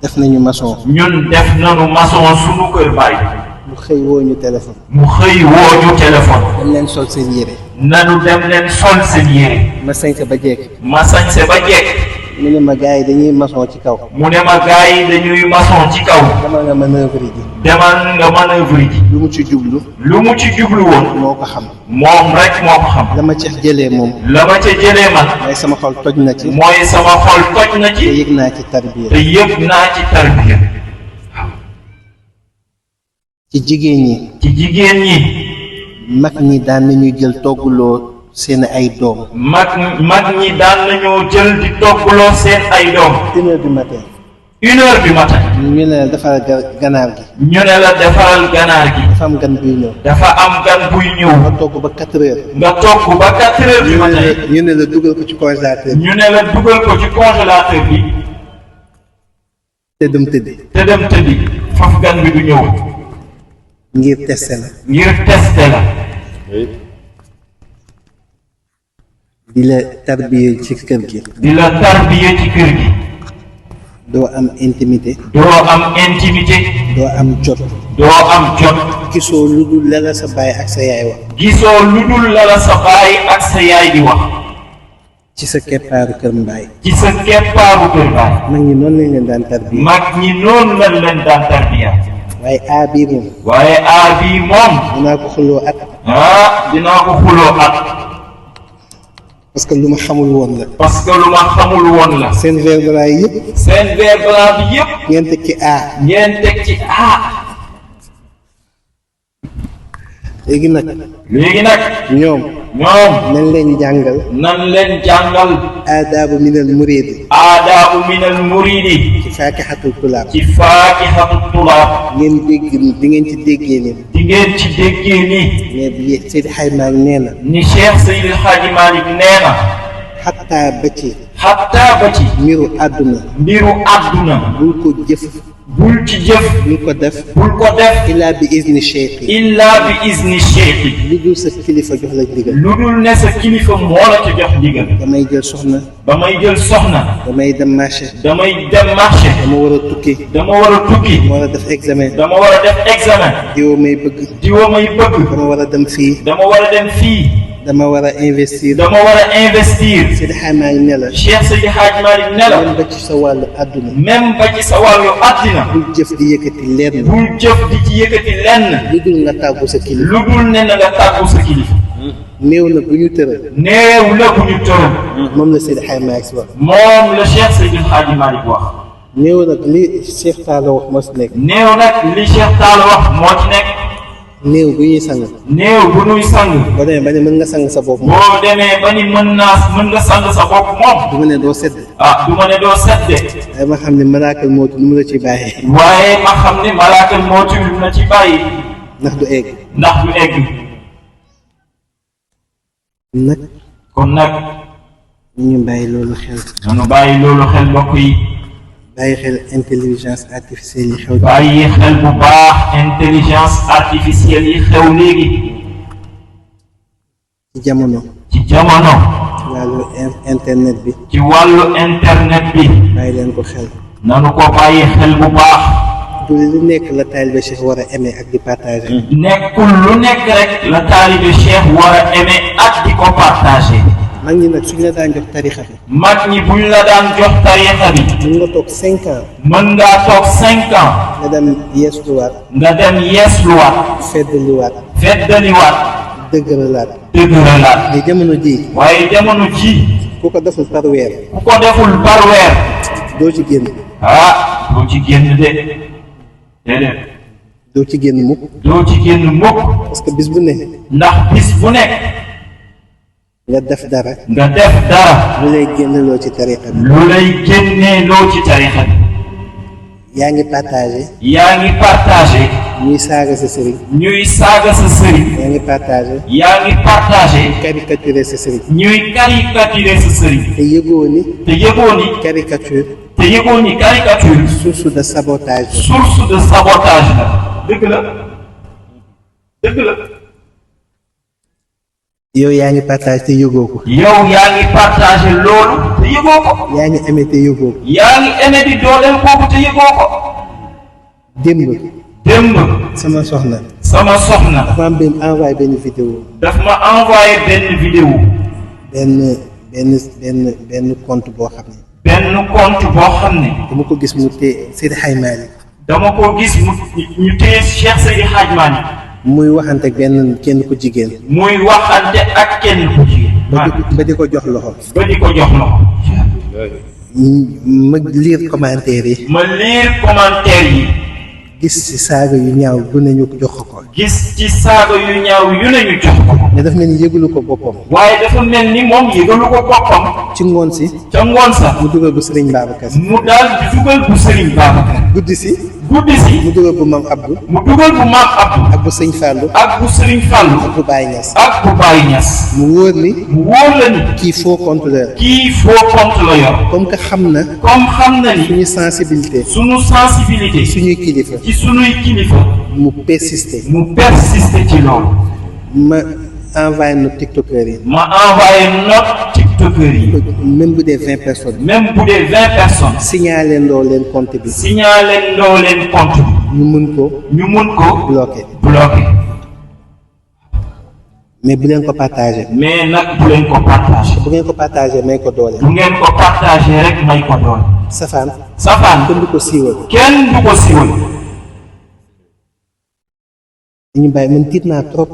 def nañu maçon. ñun def nañu maçon suñu kër baay. mu xëy woo ñu téléphone. mu xëy woo ñu téléphone. dem leen sol seen yére. nanu dem leen sol seen yére. ma sañse ba jekk. ma sañse ba jekk. mu ne ma gars yi dañuy maçon ci kaw. mu ne ma gars yi dañuy maçon ci kaw. demal nga manœuvre ji. demal nga manœuvre ji. lu mu ci jublu. lu mu ci jublu woon. moo ko xam. moom rek moo ko xam. la ma ca jëlee moom. la ma ca jëlee man. mooy sama xol toj na ci. mooy sama xol toj na te ci. yëg naa ci tarbiya. te yëg naa ci tarbiya. ci jigéen ñi. ci jigéen ñi. mag ñi daan nañu jël togguloo seen ay doom. mag ñi daan nañoo jël di togguloo seen ay doom. 1h du matin. 1h du matin. ñu ne la defaral ganaar gi. ñu ne la defaral ganaar gi. dafa am gan buy ñëw. dafa am gan buy ñëw. nga togg ba 4h. nga togg ba 4h du matin. ñu ne la dugal ko ci congélateur. ñu ne la dugal ko ci congélateur bi. te dem tëddi. te dem tëddi. faf gan bi du ñëw. ngir tester la. ngir tester la. di la tarbiya ci kër gi. di la tarbiya ci kër gi. doo am intimité. doo am intimité. doo am jot. doo am jot. gisoo lu dul la la sa baay ak sa yaay wax. gisoo lu dul la la sa baay ak sa yaay di wax. ci sa keppaaru kër mbaay. ci sa keppaaru kër baay. mag ñi noonu lañ leen daan tarbiya. mag ñi noonu lañ leen daan tarbiya. waaye a bii moom. waaye aar bii moom. dinaa ko xuloo at. dinaa ko xuloo at. parce que lu ma xamul woon la. parce que lu ma xamul woon la. seen verbe yi yëpp. seen verbe bi yëpp. ngeen teg ci a. ngeen teg ci a. léegi nag. ñoom. nañ leen jàngal. nan leen jàngal. aadaabu minal muriidi. aadaabu minal muriidi. ci faakixatul tulaab. ci faakixatul tulaab. ngeen dégg di ngeen ci déggee ni. di ngeen ci déggee ni. mais bi Seydi Hadji Malick nee na. ni Cheikh Seydi Hadji Malick nee na. xattaa ba ci. xattaa ba ci. mbiru àdduna. mbiru àdduna. bul ko jëf. bul ci jëf. bul ko def. bul ko def. illaa bi izni cheikh. illaa bi izni cheikh. lu dul sa kilifa jox la ndigal. lu dul ne sa kilifa moo la ci jox ndigal. damay jël soxna. ba may jël soxna. damay dem marché. damay dem marché. dama war a tukki. dama war a tukki. dama war a def examen. dama war a def examen. diwo may bëgg. diwo may bëgg. dama war a dem fii. dama war a dem fii. dama war a investir. dama war a investir. Seydi Hadji Malick ne la. Cheikh Seydi Hadji Malick ne la. même ba ci sa wàllu àdduna. même ba ci sa wàllu àddina. bul jëf di yëkkati lenn. bul jëf di ci yëkkati lenn. lu dul nga tàggu sa kilifa. lu dul ne na nga tàggu sa kilifa. néew na bu ñu tëral. néew la bu ñu tëral. moom la Seydi Hadji Malick si wax. moom la Cheikh Seydi Hadji Malick wax. néew nag li Cheikh Talla wax moo si nekk. néew nag li Cheikh Talla wax moo ci nekk. néew bu ñuy sang. néew bu ñuy sang. boo demee ba ne mën nga sang sa bopp. boo demee ba ni mën nga sang sa bopp moom. du ma ne doo sedd. du ma ne doo sedde. waaye ma xam ne malaakal mootu nu mu la ci bàyyee. waaye ma xam ne malaakal mootu nu mu la ci bàyyi. ndax du egg. ndax du egg. nag. kon nag. ñu bàyyi loolu xel. nanu bàyyi loolu xel mbokk yi. bàyyi xel intelligence artificielle yi xew. bàyyi xel bu baax intelligence artificielle yi xew léegi. ci jamono. ci jamono. ci wàllu internet bi. ci wàllu internet bi. bàyyi leen ko xel. nanu ko bàyyi xel bu baax. du lu nekk la taalibe Cheikh war a aimer ak di partager. nekkul lu nekk rek la taalibe Cheikh war a aimer ak di ko partager. mag ñi nag suñ la daan jox tarixa bi. mag ñi buñ la daan jox tarixa bi. mën nga toog 5 ans. mën ngaa toog 5 ans. nga dem yeesluwaat. nga dem yeesluwaat. feddaliwaat. feddaliwaat. dëgëralaat. dëgëralaat. mais jamono ji. waaye jamono ji. ku ko deful par weer. ku ko deful par weer. doo ci génn. doo ci génn de. déedéet. doo ci génn mukk. doo ci génn mukk. parce que bis bu ne. ndax bis bu nekk. nga def dara. nga def dara. lu lay génneloo ci tarixa bi. lu lay génneeloo ci tarixa bi. yaa ngi partagé. yaa ngi partagé. ñuy saaga sa sëriñ. ñuy saaga sa sëriñ. yaa ngi partagé. yaa ngi partagé. caricaturé sa sëriñ. ñuy caricaturé sa sëriñ. te yëgoo ni. te yëgoo ni. caricature. te yëgoo ni caricature. source de sabotage la. source de sabotage la. dëgg la. dëgg la. yow yaa ngi partage te yëgoo ko. yow yaa ngi partagé loolu te yëgoo ko. yaa ngi amee te yëgoo ko. yaa ngi aimé di dooleel kooku te yëgoo ko. démb sama soxna dafa am benn envoyé benn vidéo. daf ma envoyé benn vidéo. benn compte boo xam ne. benn compte boo xam ne. dama ko gis mu téye Seydi Hadj Malick. dama ko gis ñu téye Cheikh Seydi Hadj Malick. muy waxante ak kenn ku jigéen. muy waxante ak kenn ku jigéen. ba di ko jox loxo. ma lire commentaire yi. gis ci saaga yu ñaaw yu ne ñu jox ko. mais dafa mel ni yëgalu ko boppam. waaye dafa mel ni moom yëgalu ko boppam. ci ngoon si. mu dugal bu Serigne Babacar. mu daal di dugal bu Serigne Babacar. guddi si. mu dugal bu Maam Abdou. ak bu Sëñ Fallou. ak bu bu Baye Niass. mu wóor la ni. kii faux compte la. yor. comme xam na ni. suñu sensibilité. suñuy kilifa. mu persister ci loolu. ma envoyé notre tiktokers yi. même bu dee 20 personnes. signalé ndoo leen compte bi. ñu mën ko. bloqué. mais bu leen ko partagé. bu ngeen ko partagé may ko doole. safaan. kenn du ko siiwal. ñu bàyyi man tiit naa trop.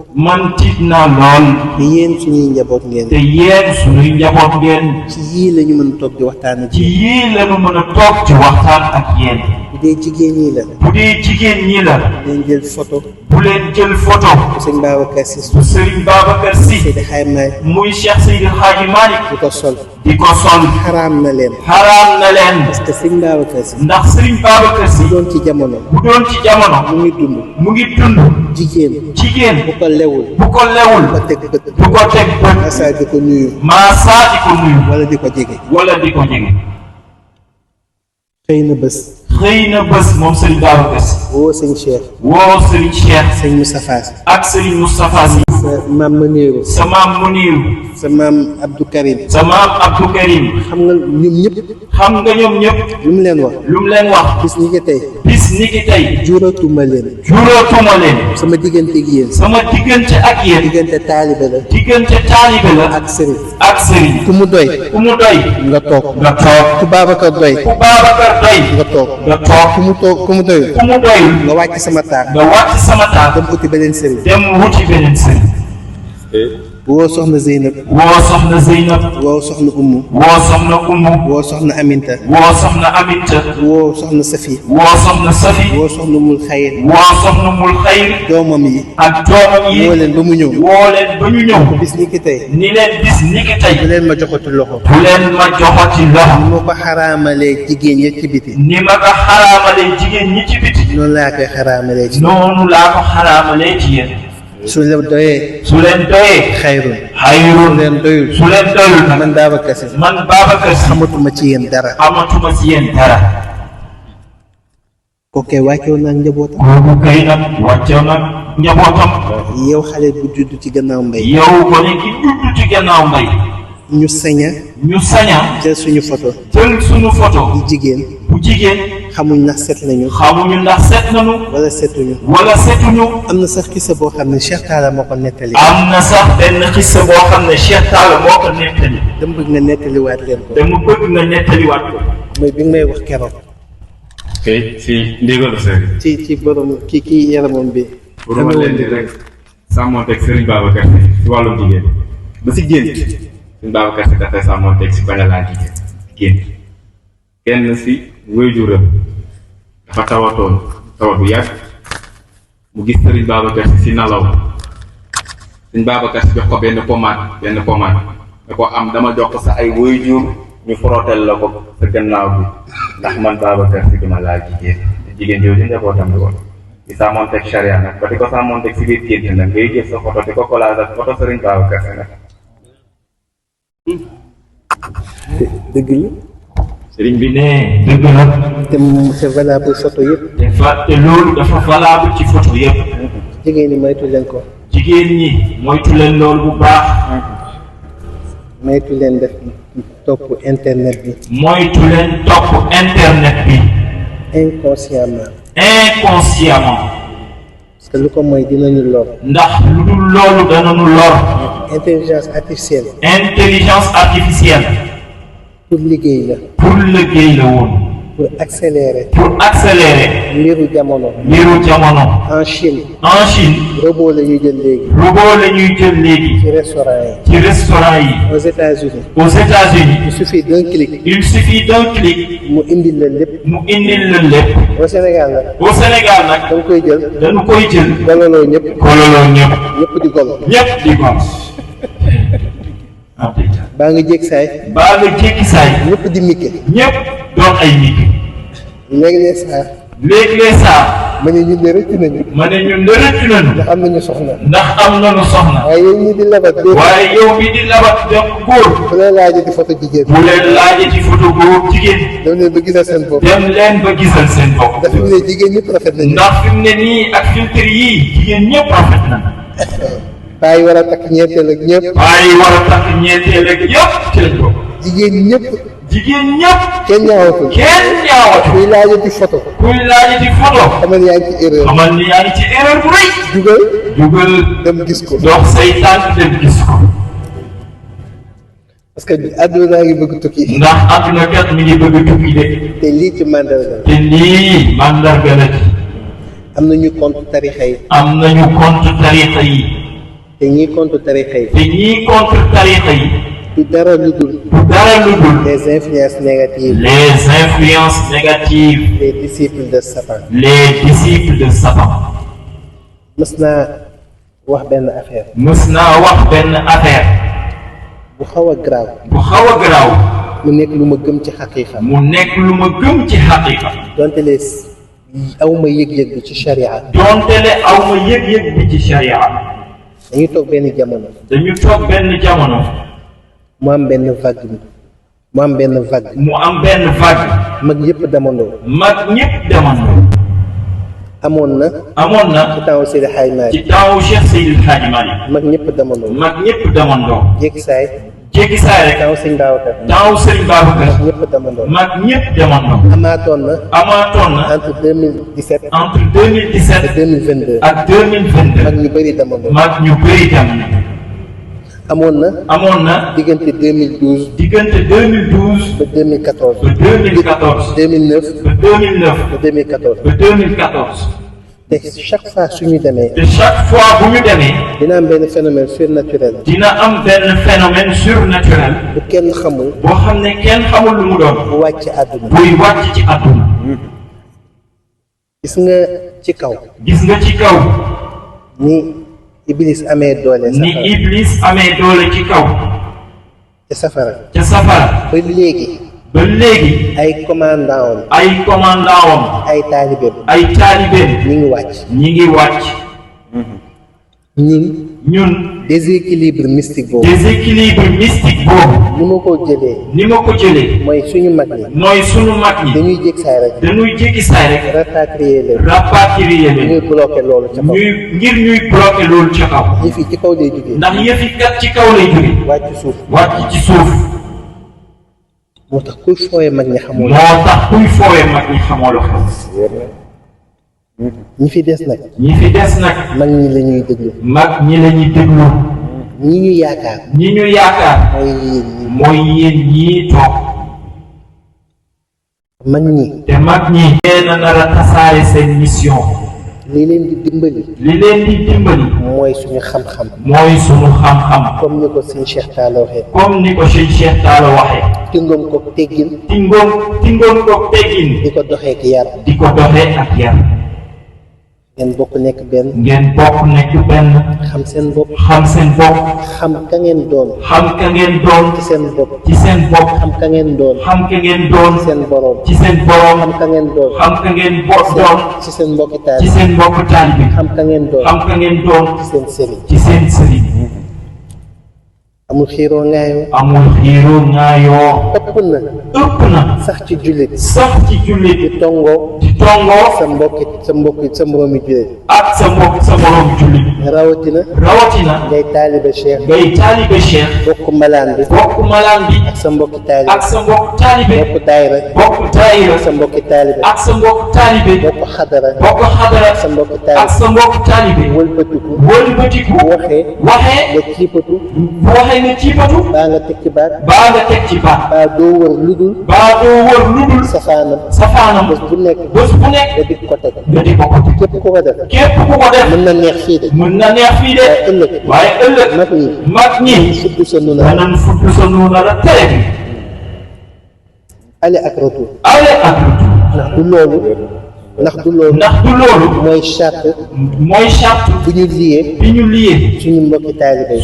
lool. te yéen suñuy njaboot ngeen. ci yii la ñu mën a toog di waxtaan ak yéen. bu dee jigéen ñi la. leen jël photo. bu Sëriñ Babacar Si. Seydi Hadj Malick. muy Cheikh Seydi Hadj Malick. di ko sol. xaraam na leen. parce que Sëriñ Babacar Si. ndax Sëriñ Babacar Si. bu doon ci jamono. mu ngi dund. jigéen. bu ko lewul. bu ko teg bët. Massa di ko nuyu. wala di ko jege. xëy na bés moom Serigne Babacar Sy. woo Serigne Cheikh. Serigne Moustapha Sy. ak Serigne Moustapha Sy. sa maam Muniru. sa maam Abdou Karim. xam nga ñoom ñëpp. lu mu leen wax. bis ni ki tey. juróotuma leen. sama diggante ak yéen. diggante taalibe la. ak Serigne. ku mu doy. nga toog. ku Babacar doy. nga toog. ku mu doyul. nga wàcc sama taar. dem wuti beneen Serigne. woo soxna Zeynab. woo soxna Umu. woo soxna Aminta. woo soxna Safi. woo soxna Mul Xayr. doomam yi. woo leen ba mu ñëw. bis ni ki tey. bu leen ma joxati loxo. ni ma ko xaraamalee jigéen ñi ci biti. noonu laa koy xaraamalee ci yéen. su leen doyee. xayrun. su leen doyul. man Babacar Sy. xamatuma ci yéen dara. kooku wàccewoon naa njabootam. yow xale bu judd ci gannaaw mbay. ñu saña. jël suñu photo. bu jigéen. xamuñ ndax set nañu. wala setuñu. am na sax xisa boo xam ne Cheikh Talla moo ko nettali. dama bëgg nga nettaliwaat ko. mooy bi nga may wax keroog. si ndigalu sëriñ. ci borom kii yaramoon bi. pour ma leen di rek sàmmonteeg Serigne Babacar Sy si wàllum jigéen ba si gént Serigne Babacar Sy dafay sàmmonteeg si bañ a laal jigéen kenn si waajuram dafa tawat bu yàgg mu gis Serigne Babacar Sy si nalaw Serigne Babacar Sy jox ko benn pommade da ko am dama jox ko sa ay waajur ñu frotteel la ko sa gannaaw bi ndax man Babacar Sy duma laal jigéen jooju njabootam la woon di sàmmonteeg charia nag ba di ko sàmmonteeg si biir gént nag ngay jël sa photo di ko collage ak photo Serigne Babacar Sy nag. dëgg la. Serigne bi ne dëgg la. te c'est valable photo yëpp. te loolu dafa valable ci photo yëpp. jigéen ñi moytu leen ko. jigéen ñi moytu leen loolu bu baax. moytu leen def topp internet bi moytu leen topp internet bi inconsciemment parce que lu ko mooy dinañu lor ndax lu dul loolu danañu lor intelligence artificielle pour liggéey la woon pour accélérer mbiru jamono en Chine robot la ñuy jël léegi ci restaurant yi aux États-Unis il suffit d'un clic mu indil la lépp au Sénégal nag dañu koy jël gololoo ñëpp di golo baa nga jékki saay ñëpp di mikke ñëpp doon ay nit léeg-léeg saa ma ne ñun de rëcc nañu ndax am nañu soxna waaye yow mii di labat jox góor bu leen laajati photo jigéen góor jigéen dem leen ba gisal seen bopp ndax fi mu ne jigéen ñëpp rafet nañu ndax fi mu ne nii ak filtre yii jigéen ñëpp rafet na paa yi war a takk ñeenteel ak ñëpp ci lañ bokk jigéen ñëpp kenn ñaawatul kuy laajati photo xamal yaa ngi ci erreur bu rëy jugal dem gis ko dox say tànk dem gis ko parce que àdduna ngi bëgg tukki ndax àdduna kat mi ngi bëgg tukki de te lii ci mandarga la ci am nañu compte tarixa yi te ñii compte tarixa yi du dara lu dul les influences négatives les disciples de Satan mës naa wax benn affaire bu xaw a garaaw mu nekk lu ma gëm ci xaqiiqa donte les aw ma yëg-yëg bi ci sharia dañu toog benn jamono mu am benn vague mag ñëpp demandoo amoon na ci temps Seydi Hadji Malick mag ñëpp demandoo jékki saay rek temps Sëñ Babacar mag ñëpp demandoo amaatoon na entre 2017 et 2022 mag ñu bëri demandoo amoon na diggante 2012 ba 2014 2009 ba 2014 te chaque fois suñu demee dina am benn phénomène surnaturel bu kenn xamul boo xam ne kenn xamul lu mu doon bu wàcc àdduna buy wàcc ci àdduna gis nga ci kaw ni Iblis amee doole ci kaw ca safara ba léegi ay commandant am ay taalibeem ñi ngi wàcc ñun déséquilibre mystique boobu ni ma ko jëlee mooy suñu mag ñi dañuy jékki saay rek rapatrier leen ñuy bloqué loolu ca kaw yëf yi ci kaw lay jógee ndax yëf yi kat ci kaw lay jógee wàcc ci suuf moo tax kuy fooye mag ñi xamoo la ñi fi des nag mag ñi la ñuy déglu ñi ñu yaakaar mooy yéen ñii toog mag ñi nee na nar a tasaare seen mission li leen di dimbali mooy suñu xam-xam comme ni ko sëñ Cheikh Talla waxee tingoom ko teggin di ko doxee ak yar ngeen bokk nekk benn xam seen bopp xam ka ngeen doon ci seen bopp xam ka ngeen doon ci seen boroom xam ka ngeen doon ci seen mbokki taalibe xam ka ngeen doon ci seen sëriñ amul xiiroo ngaayoo. amul xiiroo ngaayoo. ëpp na. sax ci jullit. di tongoo. sa moroomi jullit. ak sa moroomi jullit. rawatina. ngay taalibe cheikh. bokk malaan bi. ak sa mbokki taalibe. bokk daayira. ak sa mbokki taalibe. bokk xadara. ak sa mbokki taalibe. wëlbatiku. waxee. nga ciipatu. nga ciipatu. baa nga teg ci baat. baa doo wër ludul. safaanam. bés bu nekk. nga di ko teg. képp ku ko def. mën na neex fii de. waaye ëllëg. mag ñi. fudd sa nuuna la tere bi. aller ak retour. ndax du loolu. mooy charte. bu ñu liyee.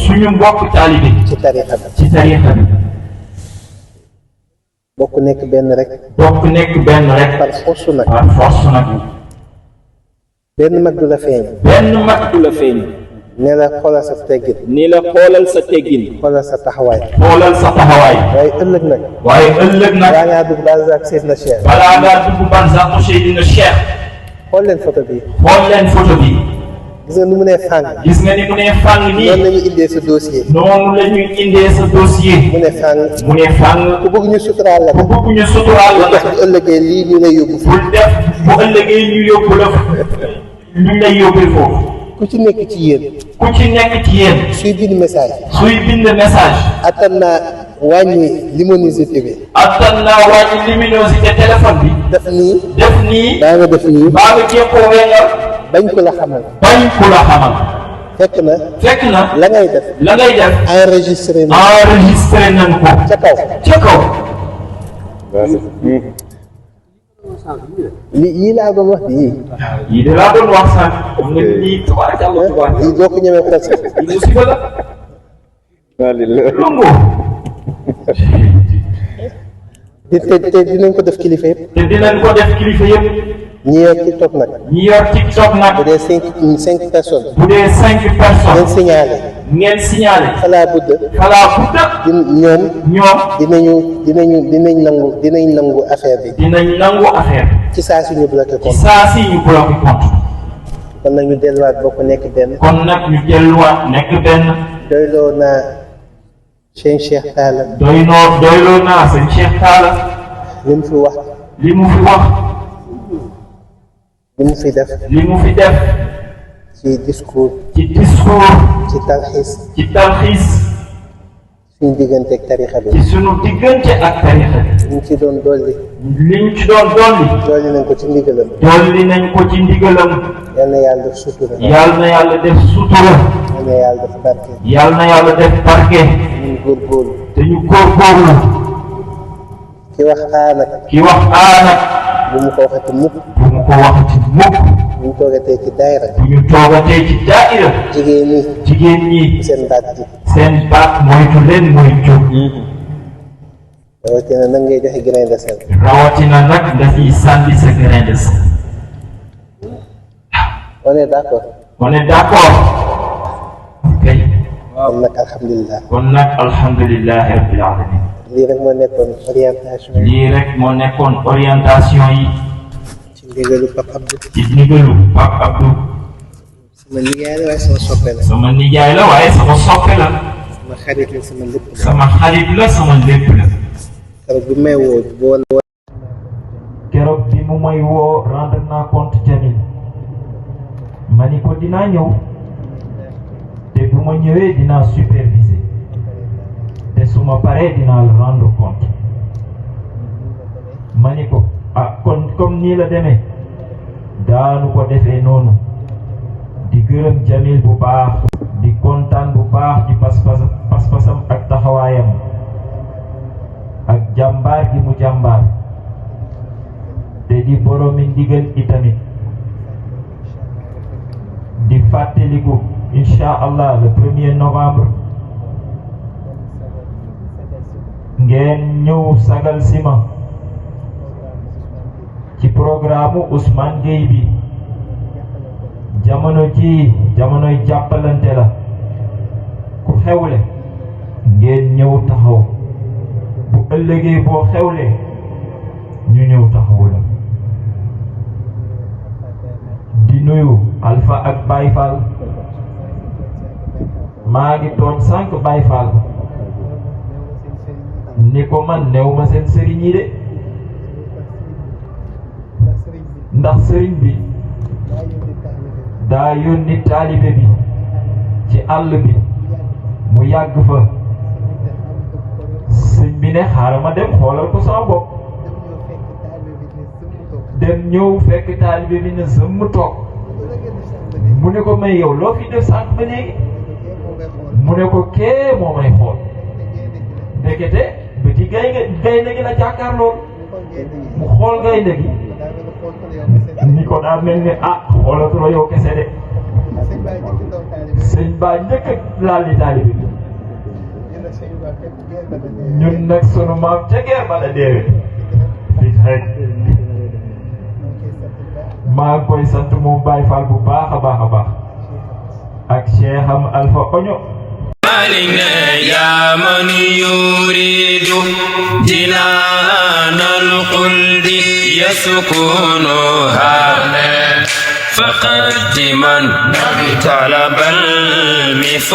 suñu mbokki taalibe. ci tariixa bi. bokk nekk benn rek. par force nag. benn mag du la feeñ. ne la xoolal sa teggin. xoolal sa taxawaay. waaye ëllëg nag. balaa ngaa dugg Barzak Seydina Cheikh. xool leen photo bi. gis nga ni mu nee fàng. nii. noonu la ñuy indee sa dossier. mu ne fàng. ku bëgg ñu suturaal la. ndax bu ëllëgee lii ñu lay yóbbu. bu ëllëgee ñu yóbbu la ñu lay yóbbu foofu. ku ci nekk ci yéen. suy bind message. attan naa wàññi luminosité bi. téléphone bi. def nii. baa nga def nii. jéppoo wengal. bañ ko la xamal. fekk na. la ngay def. enregistré nañ ko. ca kaw. yii laa doon wax bi yii de laa doon wax sax xam nga lii tubaab lii doo ko ñemee presque. lii musiba la. longo. te dinañ ko def kilifa yëpp. ñi yor TikTok nag. bu dee cinq personnes. ngeen signalé. xalaa budda. ñoom. dinañ nangu affaire bi. ci saa si ñu bloqué compte. kon nag ñu delluwaat bokk nekk benn. doyloo naa seen Cheikh Talla. doyloo naa seen Cheikh Talla. li mu fi wax. li mu fi def. ci discours. ci talxiis. suñu diggante ak tarixa bi. liñ ci doon dolli. dolli nañ ko ci ndigalam. yal na yàlla def sutura. yal na yàlla def barke. ñu góorgóorlu. te ñu góorgóorlu. ki wax nag. bu mu ko waxati mukk. bu ñu toogatee ci daayira. jigéen ñi. seen baat moytu leen mooy jóg. rawatina nag ngay joxe grain de sel. rawatina nag nga ciy sànni sa grain de sel. on est d'accord. ok. kon nag alhamdulilah. rabbil alamin. lii rek moo nekkoon orientation yi. ci ndigalu Pape Abdou. sama nijaay la waaye sama soppe la. sama xarit la sama lépp la. keroog bi mu may woo rendre naa compte Jamil. ma ni ko dinaa ñëw. te bu ma ñëwee dinaa superviser. te su ma paree dinaa la rendre compte. ma ni ko kon comme nii la demee. daanu ko defee noonu. di gërëm Jamil bu baax. di kontaan bu baax ci pas-pasam ak taxawaayam. ak jàmbaar gi mu jàmbaar. te di boromi ndigal itamit. di fàttaliku incha allah le 1er novembre. ngeen ñëw sagal sima ci programme Ousmane Gueye bi. jamonoy jàppalante la. ku xewle ngeen ñëw taxaw bu ëllëgee boo xewlee ñu ñëw taxaw la di nuyu Alpha ak Baye Fall maa ngi tooñ sànq Baye Fall ni ko man new ma seen sëriñ yi de ndax sëriñ bi daa yónni taalibe bi ci àll bi mu yàgg fa sëñ bi ne xaaral ma dem xoolal ko sama bopp dem ñëw fekk taalibe bi ne sëmm toog mu ne ko may yow loo fi def sànq ba léegi mu ne ko kee moo may xool ndekete bëti gaynde gi la jàkkaar lool mu xool gaynde gi ni ko daa mel ni xoolatu la yow kese de sëñ baa njëkk laal di taalibe bi ñun nag sunu maam ca geer ba la deewe fi xëy maa ngi koy sant moom Baye Fall bu baax a baax a baax ak Cheikh am Alpha Oño علينا يا من يريد جنان الخلد يسكنها فقد من طلب المفضل